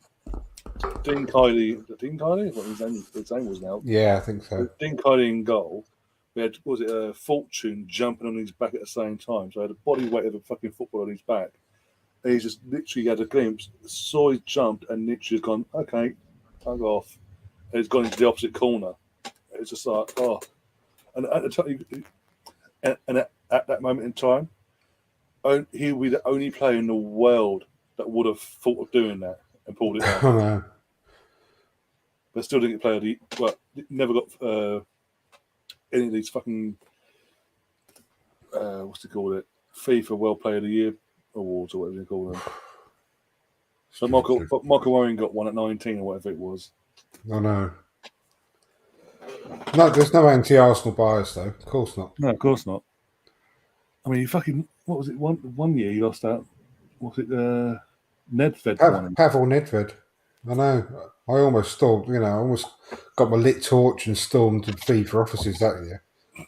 Dean Kiley? Dean Kiley? What his name was now? Yeah, I think so. Dean Kiley in goal. We had Fortune jumping on his back at the same time. So I had the body weight of a fucking football on his back. And he just literally had a glimpse, saw he jumped, and literally gone, okay, I'll go off. And he's gone into the opposite corner. It's just like, oh. And at the time, at that moment in time, he would be the only player in the world that would have thought of doing that and pulled it off. Oh, no. But still didn't play never got any of these fucking what's it called? FIFA World Player of the Year awards or whatever you call them. So Michael Owen got one at 19 or whatever it was. Oh no. No, there's no anti-Arsenal bias though. Of course not. No, of course not. I mean, what was it? One year he lost out. Was it Nedved? Pavel Nedved. I know. I almost stormed. I almost got my lit torch and stormed the FIFA offices that year. I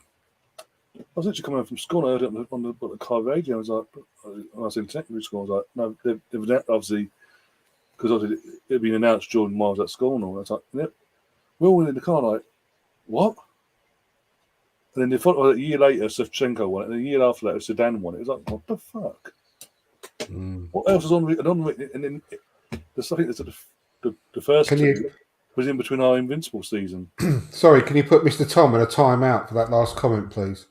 was literally coming home from school. And I heard it on the car radio. I was like, when I was in secondary school, I was like, no, they've obviously, because obviously it had been announced during while I was at school and all. I was like, yep. We're all in the car like, what? And then a year later, Shevchenko won it, and a year after that, Zidane won it. It was like, what the fuck? What else was on? And then I think the first two was in between our invincible season. Sorry, can you put Mr. Tom in a timeout for that last comment, please?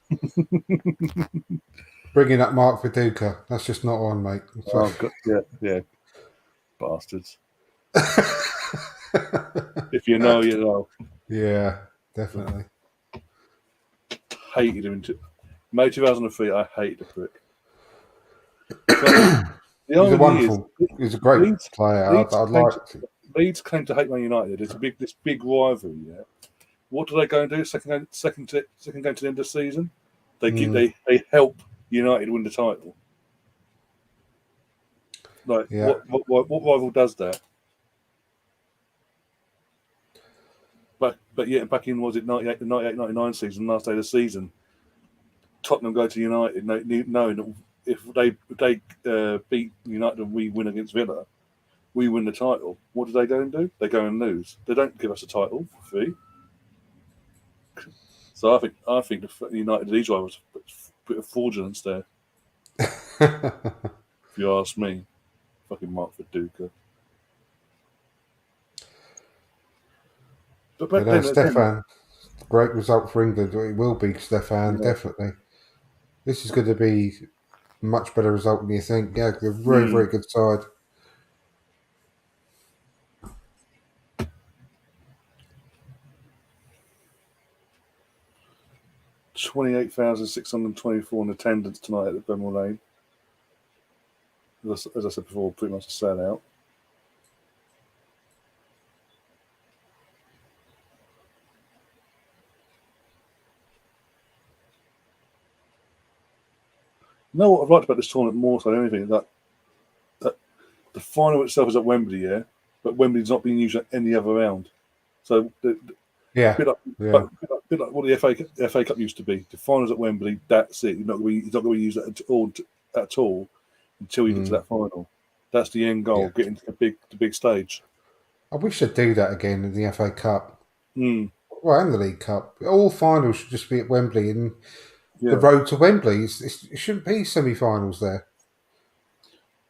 Bringing up Mark Viduka. That's just not on, mate. Oh, God, yeah. Bastards. If you know, you know. Yeah, definitely. Hated him. May 2003, I hate the prick. He's a great player. Leeds claim to hate Man United. It's this big rivalry. Yeah. What do they go and do? Second game to the end of the season, they help United win the title. Like what rival does that? But yeah, back in was it 98-99 season, last day of the season, Tottenham go to United, knowing that if they beat United and we win against Villa, we win the title. What do they go and do? They go and lose. They don't give us a title for free. So I think the United these rivals a bit of fraudulence there. If you ask me, fucking Mark Viduka. But Stefan, great result for England. It will be, Stefan, definitely. This is going to be a much better result than you think. Yeah, they're very, very good side. $28,624 in attendance tonight at the Bramall Lane. As I said before, pretty much a sellout. You know what I've liked about this tournament more so than anything? That the final itself is at Wembley, yeah, but Wembley's not being used at any other round. So, a bit like what the FA Cup used to be. The finals at Wembley, that's it. He's not going to be used at all until you get to that final. That's the end goal, getting to the big stage. I wish they'd do that again in the FA Cup. well, and the League Cup. All finals should just be at Wembley, and the Yeah, road to Wembley. It shouldn't be semi-finals there.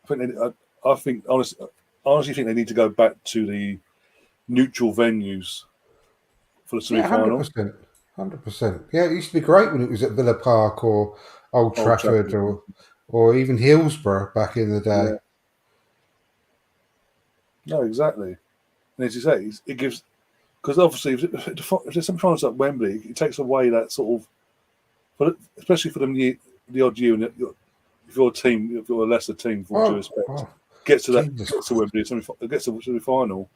I think honestly think they need to go back to the neutral venues for the Yeah, semi-final. 100%. Yeah, it used to be great when it was at Villa Park or Old Old Trafford Trafford. or even Hillsborough back in the day. Yeah, no, exactly. And as you say, it gives because obviously if there's semi-finals at Wembley, it takes away that sort of, especially for the odd year, and if your team, if you're a lesser team, for all due respect, Oh, Jesus gets to Christ. Wembley, gets to the semi-final,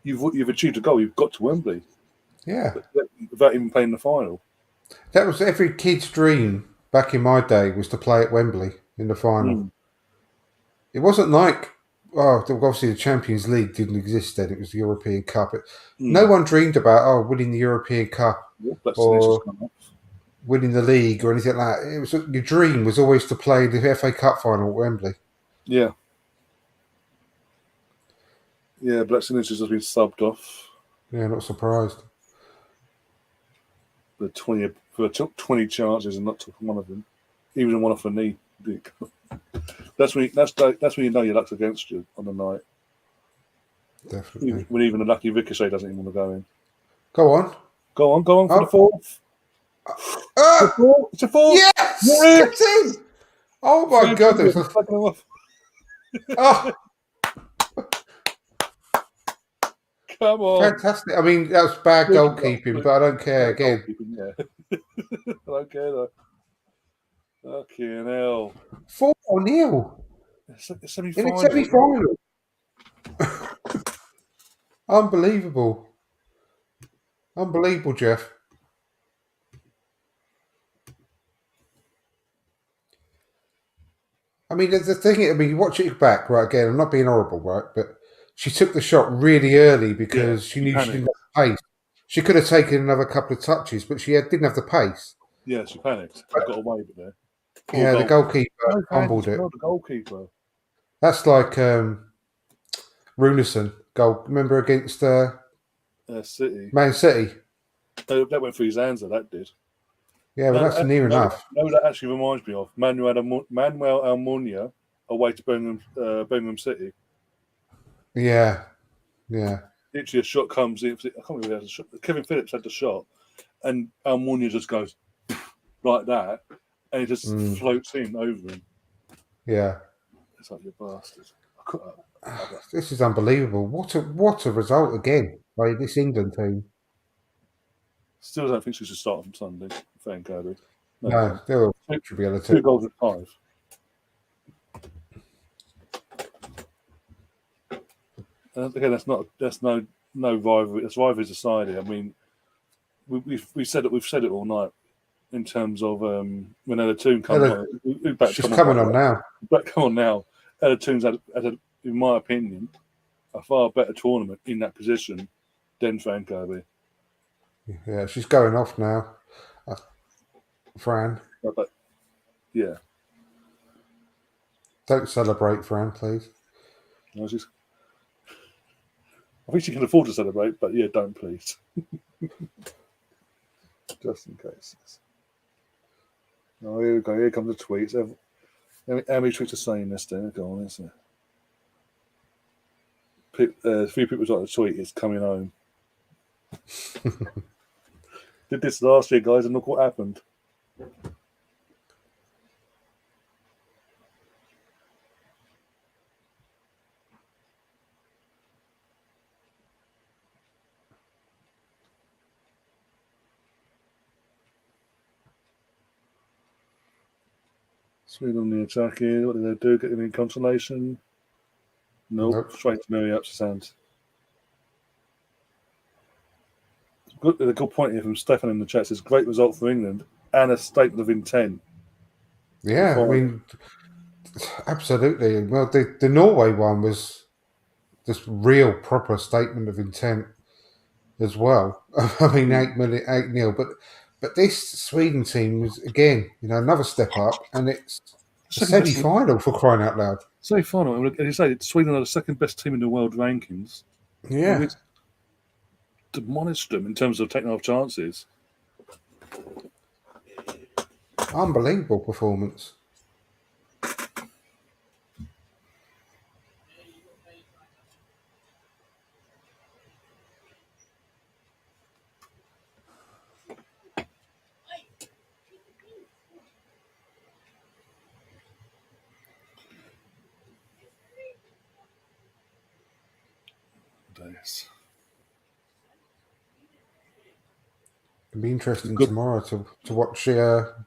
you've achieved a goal. You've got to Wembley Yeah. without even playing the final. That was every kid's dream back in my day was to play at Wembley in the final. Mm, It wasn't like, oh, obviously the Champions League didn't exist then. It was the European Cup. No mm. one dreamed about, winning the European Cup Yeah, vaccinations or come up. winning the league or anything like that. It was your dream was always to play the FA Cup final at Wembley. Yeah, yeah. Black signatures has been subbed off Yeah, not surprised. for 20 chances and not took one of them, even one off a knee. That's when you know your luck's against you on the night. Definitely. When even a lucky ricochet doesn't even want to go in. Go on. Go on for the Oh, fourth. ah, It's a fourth. yes! Yes. Get in! Oh my God. There's a, oh, Come on. fantastic. I mean, that was bad goalkeeping, but I don't care again. Yeah. I don't care though. Fucking hell. 4-0 It's a in semi-final. a semi-final. Unbelievable. Unbelievable, Jeff. I mean, the thing, I mean, you watch it back, right, again, I'm not being horrible, right, but she took the shot really early because she knew she panicked. didn't have the pace. She could have taken another couple of touches, but didn't have the pace. Yeah, she panicked. She got away with it there. Poor Yeah, the goalkeeper No fans, fumbled it. the goalkeeper. That's like Runerson goal. Remember against City. Man City? That went through his hands, that did. Yeah, well, that's near enough. No, that actually reminds me of Manuel Almunia away to Birmingham City. Yeah, yeah. Literally, a shot comes in. I can't remember who had the shot. Kevin Phillips had the shot, and Almunia just goes like that, and it just floats in over him. Yeah. It's like, you bastard. This is unbelievable. What a result again by this England team. Still don't think she should start from Sunday. Thank Kirby. No, still should be able to. 2 goals with 5. And again, that's no rivalry. It's rivalry society. I mean, we've said it all night in terms of when Ella Toon comes on. She's coming on now. Come on now. Ella Toon's had in my opinion, a far better tournament in that position than Frank Kirby. Yeah, she's going off now. Fran. But, yeah. Don't celebrate, Fran, please. I think she can afford to celebrate, but yeah, don't please. Just in case. Oh, here we go. Here comes the tweets. How many tweets are saying this then? Go on, isn't it? 3 people like the tweet. It's coming home. Did this last year, guys, and look what happened. Sweden on the attack here. What did they do? Get any consolation? Nope. Straight to Mary Up's hand. A good point here from Stefan in the chat. Says great result for England and a statement of intent. Yeah, I mean, absolutely. Well, the Norway one was this real proper statement of intent as well. I mean, 8-0, but this Sweden team was again, another step up, and it's a semi-final for crying out loud. Semi-final, as you say, Sweden are the second best team in the world rankings. Yeah, demolished them in terms of taking off chances. Unbelievable performance. Days. It'll be interesting Good. tomorrow to watch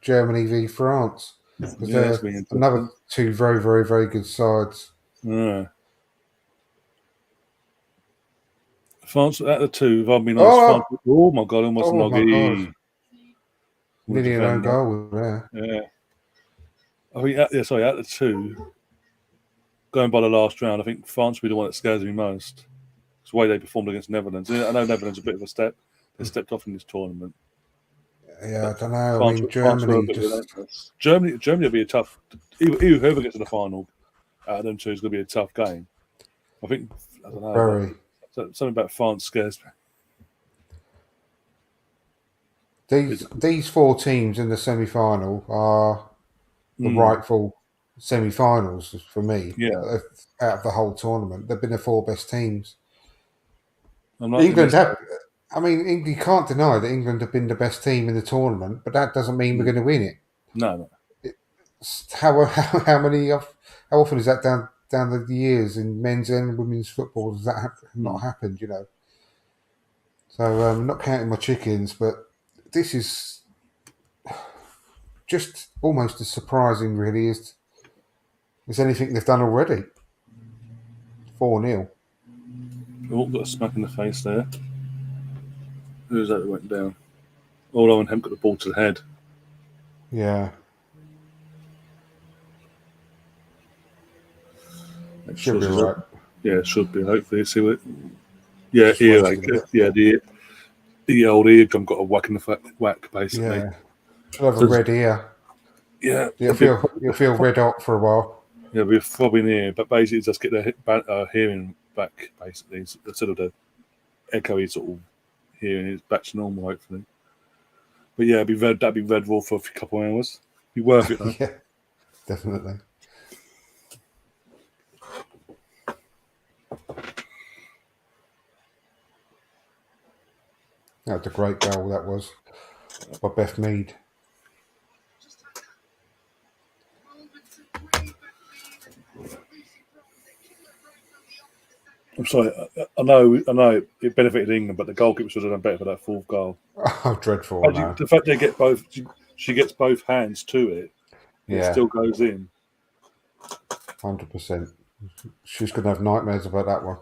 Germany v France, because Yeah, they're another two very, very, very good sides. Yeah. France at the two, if I've been honest. France, oh my God, almost Noggy. Nearly an own goal there. Yeah. I think, at the two, going by the last round, I think France will be the one that scares me most. It's the way they performed against Netherlands. I know Netherlands are a bit of a step. They stepped off in this tournament. Yeah, I don't know. France, I mean, Germany just... Germany will be a tough... Whoever gets to the final out of them two is going to be a tough game. I think... I don't know. Very. Something about France scares me. These four teams in the semi-final are the rightful semi-finals for me. Yeah. Out of the whole tournament, they've been the four best teams. England have... I mean, you can't deny that England have been the best team in the tournament, but that doesn't mean we're going to win it. No. How often is that down the years in men's and women's football? Does that not happened? You know. So I'm not counting my chickens, but this is just almost as surprising, really, as anything they've done already. 4-0. Oh, got a smack in the face there. Who's that went down? All Owen Hemp got the ball to the head. Yeah. It should be right. Yeah, it should be. Hopefully, see what. Yeah, earache. Yeah, the old eardrum got a whack in the whack, basically. Yeah. Should have a red ear. Yeah. You'll feel red hot for a while. Yeah, we're throbbing ear, but basically just get the hearing back, basically, instead of the echoey sort of hearing is back to normal, hopefully. But yeah, that'd be red raw for a couple of hours. Be worth it, though. Yeah, definitely. That was a great goal, that was, by Beth Mead. I'm sorry, I know it benefited England, but the goalkeeper should have done better for that fourth goal. Oh, dreadful. The fact they get both, she gets both hands to it, it still goes in. 100%. She's going to have nightmares about that one.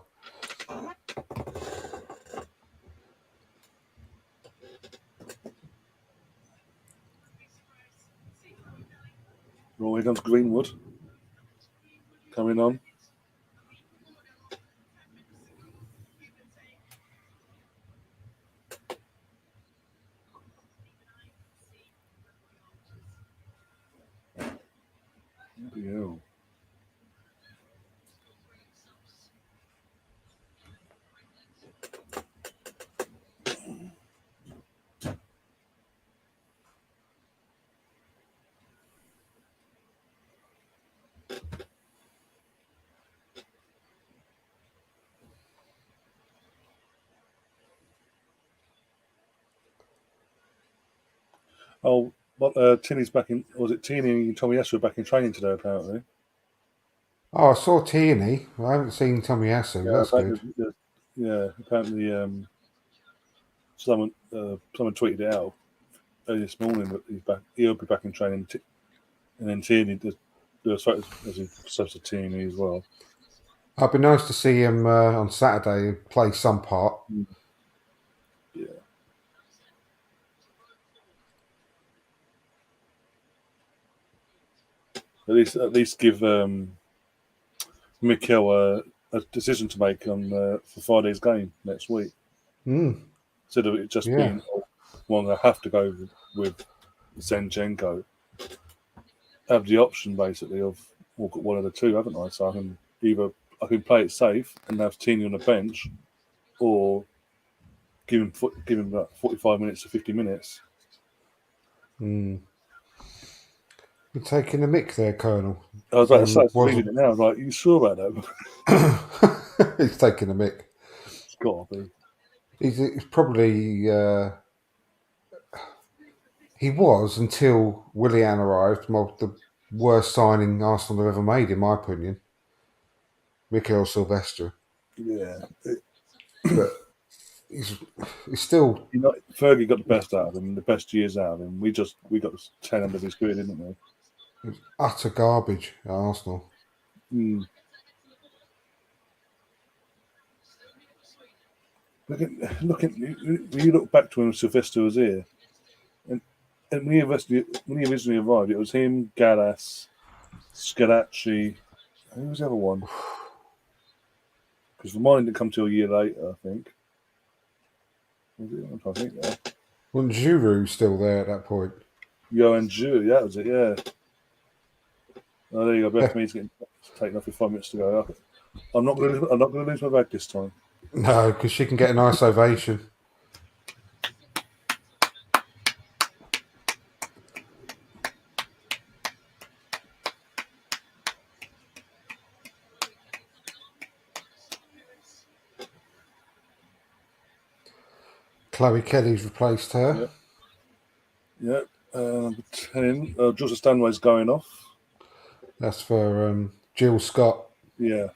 Well, here comes Greenwood coming on. Yeah. Oh, but Tinny's back in. Was it Tinny and Tomiyasu were back in training today? Apparently. Oh, I saw Tierney. I haven't seen Tomiyasu. Yeah, that's good. Yeah, apparently someone tweeted it out early this morning that he's back. He'll be back in training, and then Tierney does as a substitute Tierney as well. It'd be nice to see him on Saturday play some part. Yeah. At least give Mikel a decision to make on for Friday's game next week. Instead of it just being, I have to go with Zinchenko. Have the option basically of one of the two, haven't I? So I can play it safe and have Tini on the bench, or give him about 45 minutes to 50 minutes. You're taking a mick there, Colonel. I was about to say, reading it now, I was like, you sure about that? He's taking a mick. It's got to be. He's probably... he was, until Willian arrived, the worst signing Arsenal have ever made, in my opinion. Mikel Silvestre. Yeah. But he's still... Fergie got the best out of him, the best years out of him. We got the 10 under his career, didn't we? It was utter garbage at Arsenal. When you look back to when Sylvester was here, and when he originally arrived, it was him, Gallas, Scalacci. Who was the other one? Because Vermaelen didn't come till a year later, I think. I think that. Wasn't Giroud still there at that point? Johan Giroud, that was it, yeah. Oh, there you go. Beth Mead's getting taken off with 5 minutes to go. I'm not going to lose my bag this time. No, because she can get a nice ovation. Chloe Kelly's replaced her. Yep. Number 10. Joseph Stanway's going off. That's for Jill Scott. Yeah.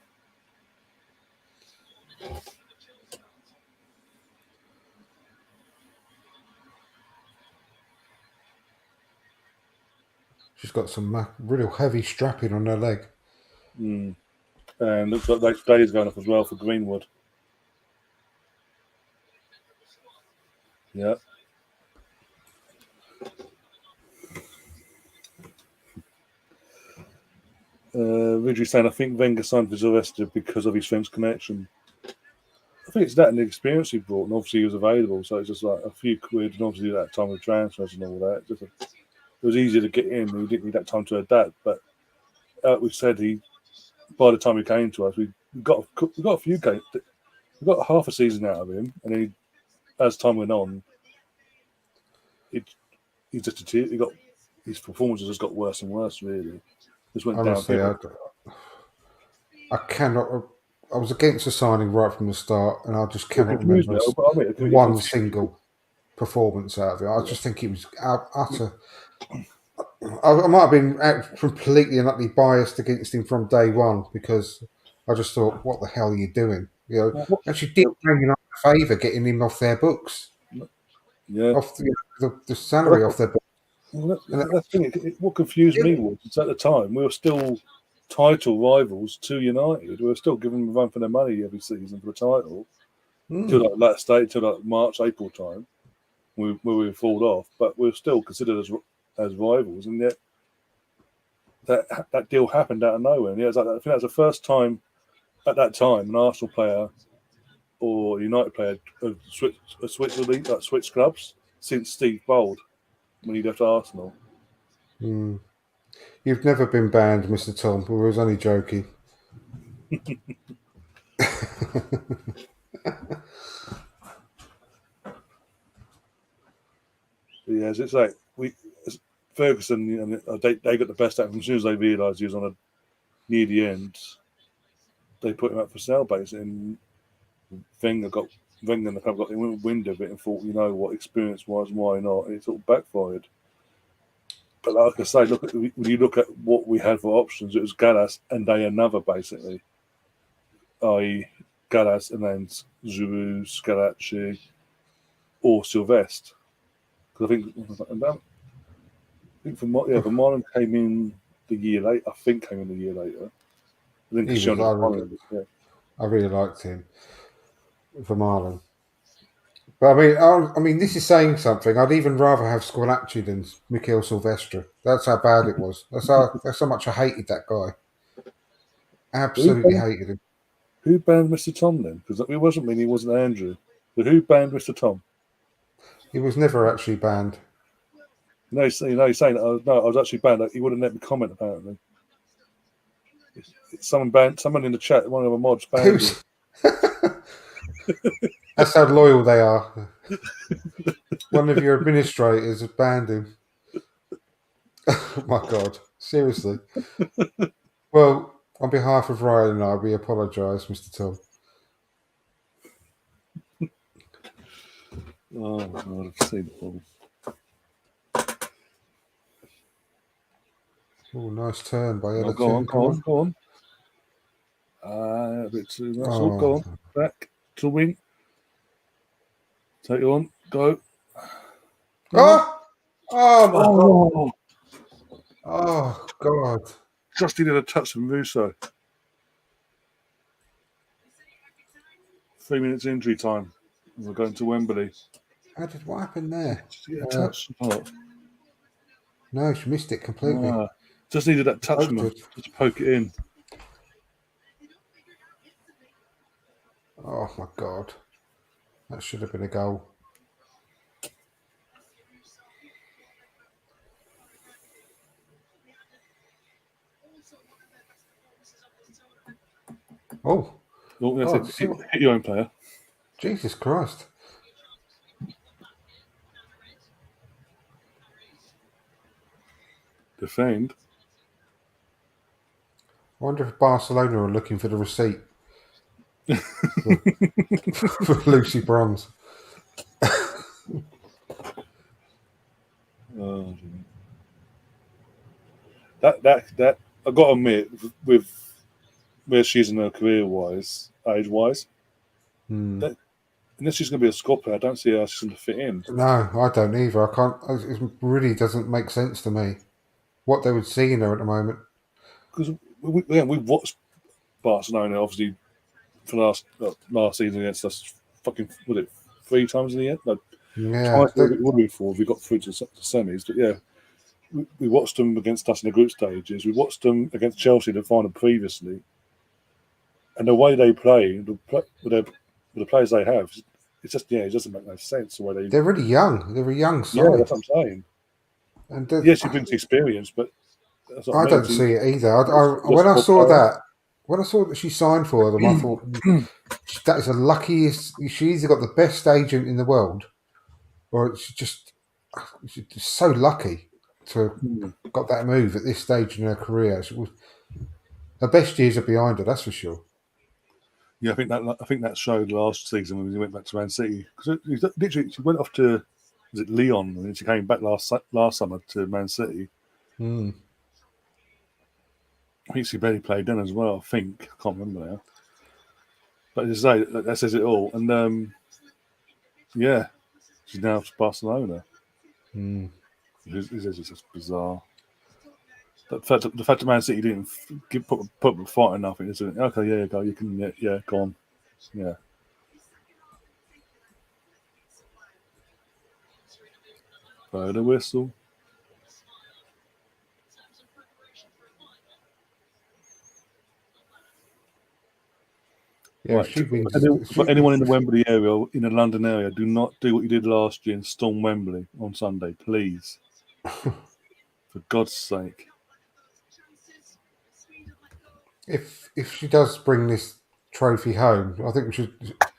She's got some real heavy strapping on her leg. And looks like Day's going off as well for Greenwood. Yeah. Ridgely saying, I think Wenger signed for Sylvester because of his French connection. I think it's that and the experience he brought, and obviously he was available, so it's just like a few quid, and obviously that time with transfers and all that. It was easier to get in, and he didn't need that time to adapt. But we said by the time he came to us, we got a few games. We got half a season out of him, and then as time went on, his performances just got worse and worse. Really, just went honestly, down. I cannot. I was against the signing right from the start, and I just cannot remember one single performance out of it. I just think it was utter. I might have been completely and utterly biased against him from day one because I just thought, "What the hell are you doing?" Actually, did Man United a favour getting him off their books. Yeah, off the salary off their books. Well, that's the thing. What confused me was at the time we were still title rivals to United. We were still giving them a run for their money every season for the title until that stage, till March, April time, where we fall off. But we were still considered as rivals, and yet that deal happened out of nowhere. And I think that was the first time at that time an Arsenal player or a United player switched clubs since Steve Bold when he left Arsenal. You've never been banned, Mr. Tom. We was only joking. Yeah, it's like Ferguson, they got the best out of him as soon as they realised he was near the end. They put him up for sale, basically, and Wenger and the club got the wind of it and thought, you know what, experience-wise, why not? And it sort of backfired. But like I say, when you look at what we had for options, it was Gallas and another, basically. I.e., Gallas and then Giroud, Scalacci, or Sylvestre. Because I think Vermaelen came in the year later. I think I really liked him, Vermaelen. But I mean, this is saying something. I'd even rather have Scalacci than Mikel Silvestre. That's how bad it was. That's how much I hated that guy. Absolutely hated him. Who banned Mr. Tom then? Because it wasn't me. He wasn't Andrew. But who banned Mr. Tom? He was never actually banned. He's saying I was actually banned. He wouldn't let me comment. Apparently, someone in the chat. One of the mods banned you. That's how loyal they are. One of your administrators has banned him. Oh my God. Seriously. Well, on behalf of Ryan and I, we apologise, Mr. Tom. Oh, God, I've seen it all. Oh, nice turn by Oh, Everton. go on. A bit too much. Oh, go Oh, on. Back to win. Take it on. Go. Go on. oh, oh my God. Oh, Oh, God. just needed a touch from Russo. 3 minutes injury time. We're going to Wembley. What happened there? Just get a touch. No, she missed it completely. Just needed that touch from him. Just to poke it in. Oh my God. That should have been a goal. Oh. Oh, that's Oh, it. Hit your own player. Jesus Christ. Defend. I wonder if Barcelona are looking for the receipt for Lucy Bronze. Oh, that I got to admit, with where she's in her career wise, age wise, that unless she's going to be a squad player, I don't see how she's going to fit in. No, I don't either. I can't. It really doesn't make sense to me what they would see in her at the moment. Because we've watched Barcelona obviously for last season against us. Fucking was it 3 times in the end? No, Yeah, twice. It would be 4. We got through to the semis, but yeah. We watched them against us in the group stages. We watched them against Chelsea in the final previously, and the way they play, with the players they have, it's just it doesn't make no sense the way they. they're really young. They're a young Yeah, side. that's what I'm saying. And Yes, she brings experience, but that's what I I mean. don't see it either. Just When I saw that she signed for them, I thought that is the luckiest. She either got the best agent in the world, or she's just so lucky to have got that move at this stage in her career. Her best years are behind her, that's for sure. Yeah, I think that showed last season when we went back to Man City, because literally she went off to was it Leon, and then she came back last summer to Man City. Mm. I think she barely played then as well. I can't remember now. But as I say, that says it all. And yeah, she's now to Barcelona. Mm. It's just bizarre. The fact that Man City didn't put up a fight enough, it's okay. Yeah, go. You can. Yeah, go on. Yeah. Blow the whistle. Yeah, Right. she wins. For anyone in the Wembley area, in the London area, do not do what you did last year and storm Wembley on Sunday, please. For God's sake. If she does bring this trophy home, I think we should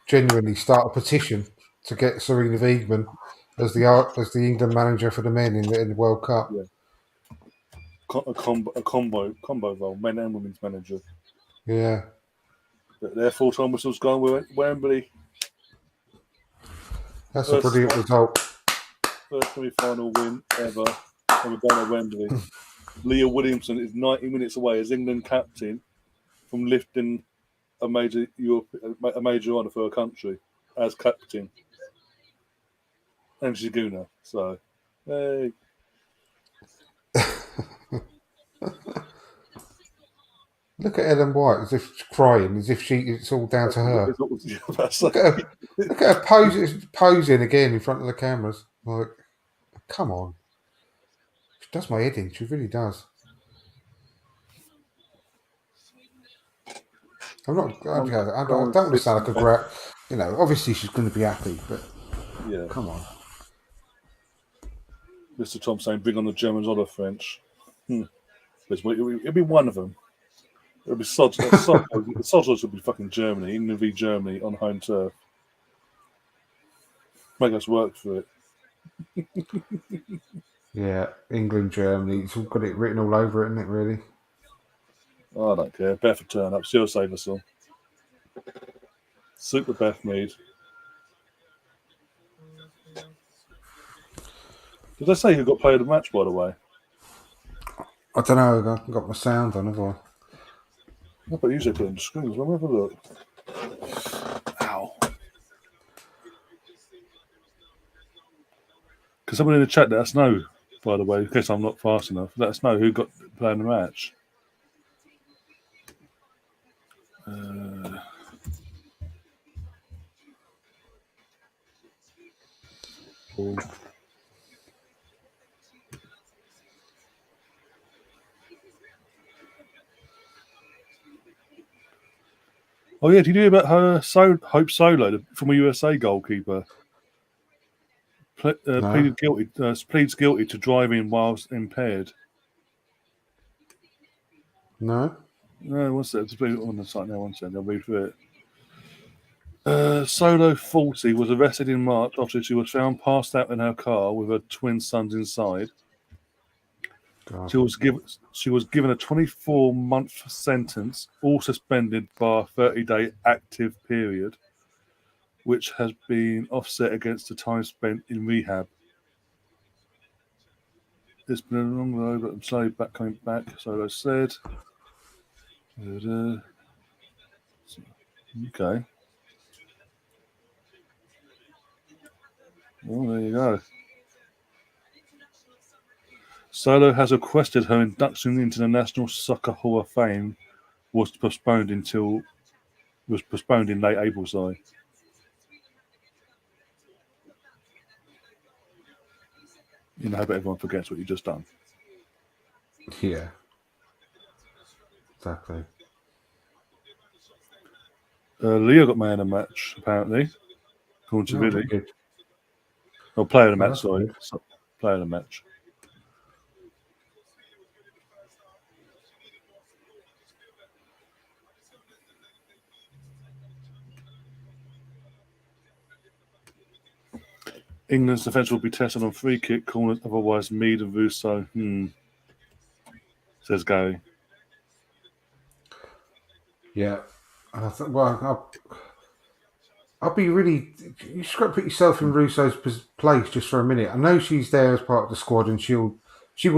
genuinely start a petition to get Serena Wiegman as the England manager for the men in the World Cup. Yeah. A combo role, men and women's manager. Yeah. Their full-time whistle's gone with Wembley. That's a brilliant result. First semi-final win ever. And we're going to Wembley. Leah Williamson is 90 minutes away as England captain from lifting a major honour for her country as captain. And she's a gooner. So, hey. Look at Ellen White as if she's crying, as if it's all down to her. Look at her posing again in front of the cameras. Like, come on. She does my head in. She really does. I don't want to sound like a grat. Obviously she's going to be happy, but yeah, come on. Mr. Tom saying, bring on the Germans or the French. It'll be one of them. It'll be Sods. Sods will be fucking Germany. England v Germany on home turf. Make us work for it. Yeah, England, Germany. It's all got it written all over it, isn't it? Really. Oh, I don't care. Beth will turn up. She'll save us all. Super Beth Mead. Did I say who got played of the match, by the way? I don't know. I haven't got my sound on, have I? I bet usually put it on the screen. Let me have a look. Ow. Can someone in the chat let us know, by the way, in case I'm not fast enough, let us know who got playing the match. Paul. Oh yeah, did you hear about her Hope Solo, the former USA goalkeeper? No. Pleads guilty to driving whilst impaired. No. No, what's that? It's on the site now. One second, I'll read through it. Solo 40 was arrested in March after she was found passed out in her car with her twin sons inside. God. She was given a 24-month sentence, all suspended by a 30-day active period, which has been offset against the time spent in rehab. It's been a long road, but I'm slowly coming back. So I said. Okay. Well, there you go. Solo has requested her induction into the National Soccer Hall of Fame was postponed in late April. Sorry. I hope everyone forgets what you just done. Yeah. Exactly. Leo got man of the match, apparently, according to Billy. Good. Or player of the Oh, match, sorry. Player of the match. England's defence will be tested on free kick corners, otherwise Mead and Russo. Says Gary. Yeah. I'll be really. You just got to put yourself in Russo's place just for a minute. I know she's there as part of the squad, and she will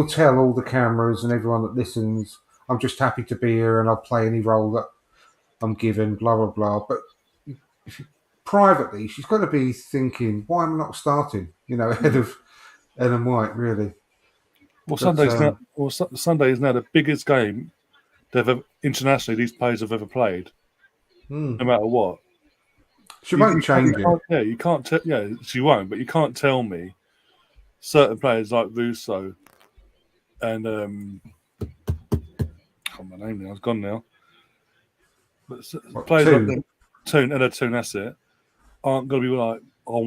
tell all the cameras and everyone that listens, "I'm just happy to be here, and I'll play any role that I'm given." Blah blah blah. But privately, she's got to be thinking, "Why am I not starting?" Ahead of Ellen White, really. Well, But, Sunday is now the biggest game internationally these players have ever played. No matter what. She won't change it. Yeah, you can't. She won't. But you can't tell me certain players like Russo and my name now. It's gone now. But players like them, Toon, that's it. Aren't going to be like, I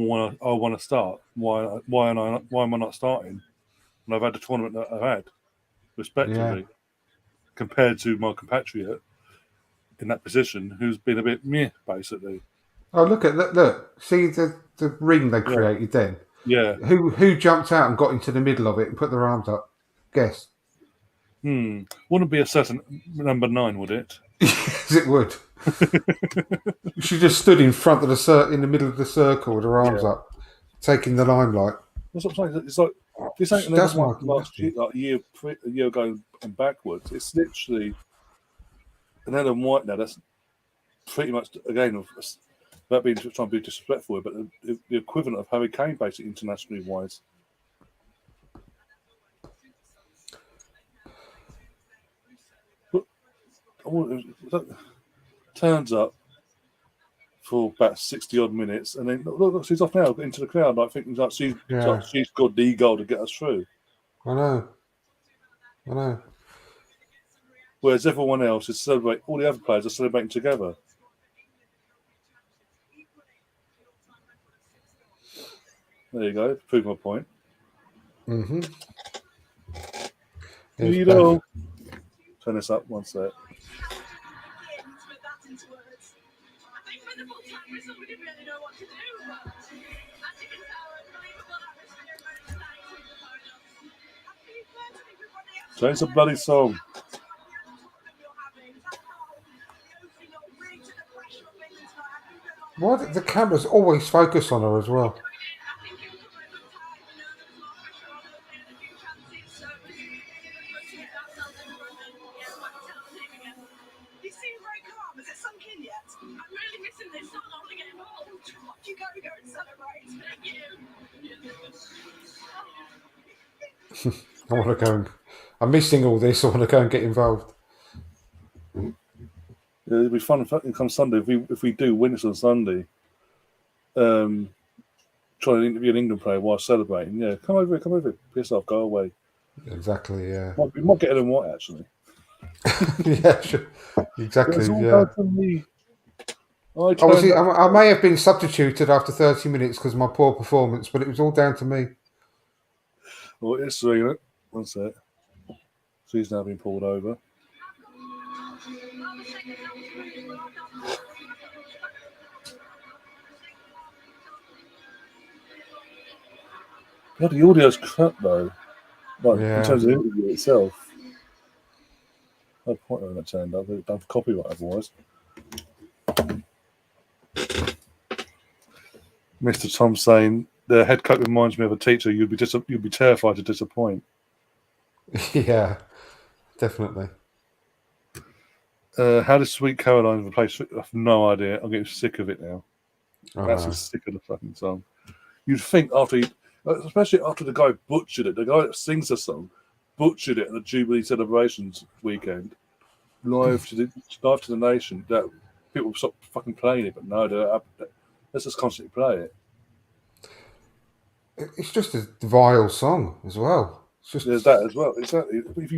want to start. Why am I not starting? And I've had the tournament that I've had, respectively, compared to my compatriot in that position, who's been a bit meh, basically. Oh, look! See the ring they created then. Yeah. Who jumped out and got into the middle of it and put their arms up? Guess. Wouldn't be a certain number 9, would it? Yes, it would. She just stood in front of in the middle of the circle with her arms up, taking the limelight. That's what I'm saying. It's like this ain't another one last year, like a year ago and backwards. It's literally an Ellen White now. That's pretty much again, without being trying to be disrespectful, but the equivalent of Harry Kane, basically internationally wise. But turns up for about 60 odd minutes, and then look, she's off now into the crowd, like thinking like she's got the goal to get us through. I know. Whereas everyone else is celebrating. All the other players are celebrating together. There you go. Prove my point. Turn this up one sec. Change the bloody song. Why do the cameras always focus on her as well? I want to go and... I'm missing all this. I want to go and get involved. Yeah, it'll be fun come Sunday if we do win this on Sunday. Trying to interview an England player while celebrating. Yeah, come over, piss off, go away. Exactly, yeah. We might get Ellen White actually. Yeah, sure. Exactly, It's all yeah. down to me. I may have been substituted after 30 minutes because of my poor performance, but it was all down to me. Well, it's Serena. One sec. She's now been pulled over. God, the audio's crap though. Like, in terms of the interview itself. No point in that turned up. They'd have copyright otherwise. Mr. Tom saying the head coach reminds me of a teacher you'd be terrified to disappoint. Yeah, definitely. How does Sweet Caroline replace? I have no idea. I'm getting sick of it now. I'm actually sick of the fucking song. You'd think especially after the guy butchered it, the guy that sings the song butchered it at the Jubilee celebrations weekend, live to the nation, that people stop fucking playing it, but no, let's just constantly play it. It's just a vile song as well. There's that as well. Exactly. If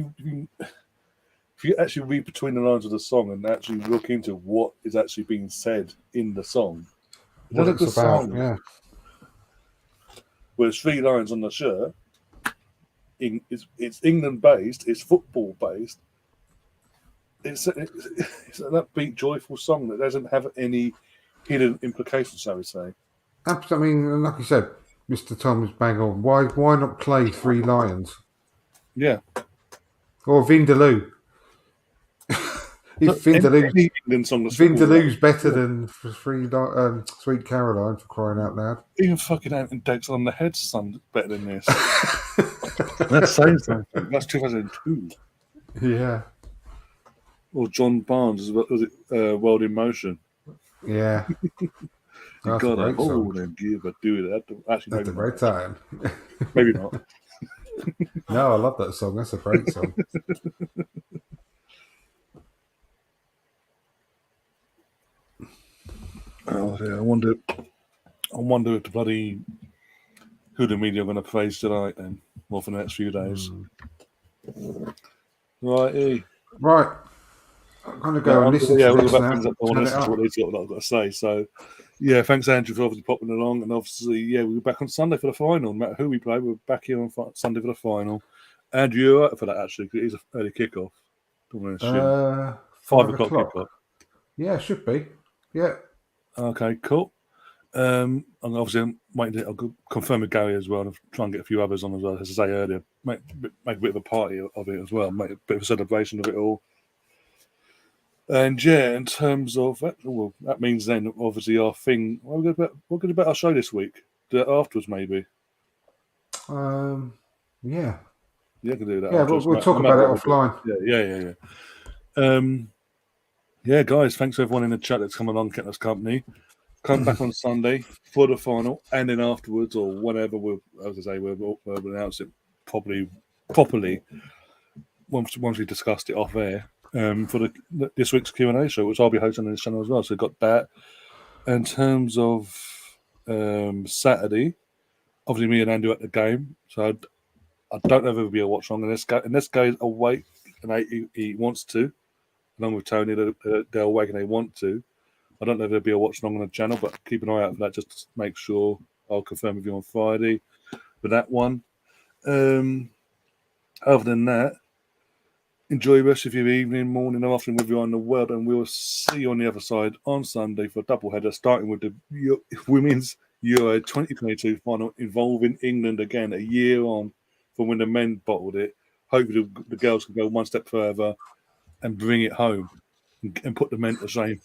you actually read between the lines of the song and actually look into what is actually being said in the song, what it's about, yeah. Whereas 3 lines on the shirt, it's England based, it's football based. It's an upbeat, joyful song that doesn't have any hidden implications, shall we say? I mean, like you said, Mr. Tom is bang on. Why not play 3 Lions? Yeah. Or Vindaloo. If Vindaloo's better than Sweet Caroline, for crying out loud. Even fucking Anthony Dake's on the Head song better than this. Let's say something. That's 2002. Yeah. Or John Barnes, was it World in Motion? Yeah. You gotta hold and give a do that. Actually, at the right time. Maybe not. No, I love that song. That's a great song. Oh dear, I wonder if the bloody who the media are going to praise tonight then, or for the next few days. Right. I'm going to go and listen to this now. I want to listen to what I've got to say. So, yeah, thanks, Andrew, for obviously popping along. And obviously, yeah, we'll be back on Sunday for the final. No matter who we play, we're back here on Sunday for the final. Andrew, you're right for that, actually, because it is an early kickoff. 5 o'clock kickoff. Yeah, should be. Yeah. Okay, cool. I'm obviously waiting I'll confirm with Gary as well and try and get a few others on as well. As I say earlier, make a bit of a party of it as well, make a bit of a celebration of it all. And yeah, in terms of that, well, that means then obviously our thing. We're going to bet our show this week. Do it afterwards, maybe. Yeah. Yeah, can do that. Yeah, we'll talk about it offline. Yeah. Yeah, guys, thanks to everyone in the chat that's come along, kept us company. Come back on Sunday for the final, and then afterwards, or whenever we'll announce it properly once we discussed it off air for this week's Q&A show, which I'll be hosting on this channel as well. So we've got that. In terms of Saturday, obviously me and Andrew at the game, so I don't know if it'll be a watch along. Unless Guy's awake and he wants to, along with Tony, they're awake and they want to. I don't know if there'll be a watch along on the channel, but keep an eye out for that just to make sure. I'll confirm with you on Friday for that one. Other than that, Enjoy the rest of your evening, morning, or afternoon, wherever you are in the world, and we'll see you on the other side on Sunday for a double header, starting with the Women's Euro 2022 final involving England again, a year on from when the men bottled it. Hopefully, the girls can go one step further and bring it home and put the men to shame.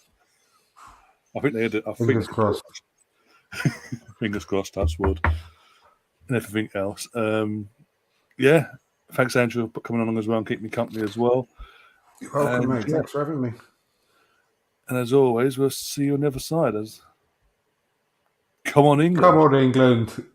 I think they had it. Fingers crossed. Fingers crossed, touch wood, and everything else. Yeah. Thanks, Andrew, for coming along as well and keeping me company as well. You're welcome, mate. Thanks for having me. And as always, we'll see you on the other side. Come on, England. Come on, England.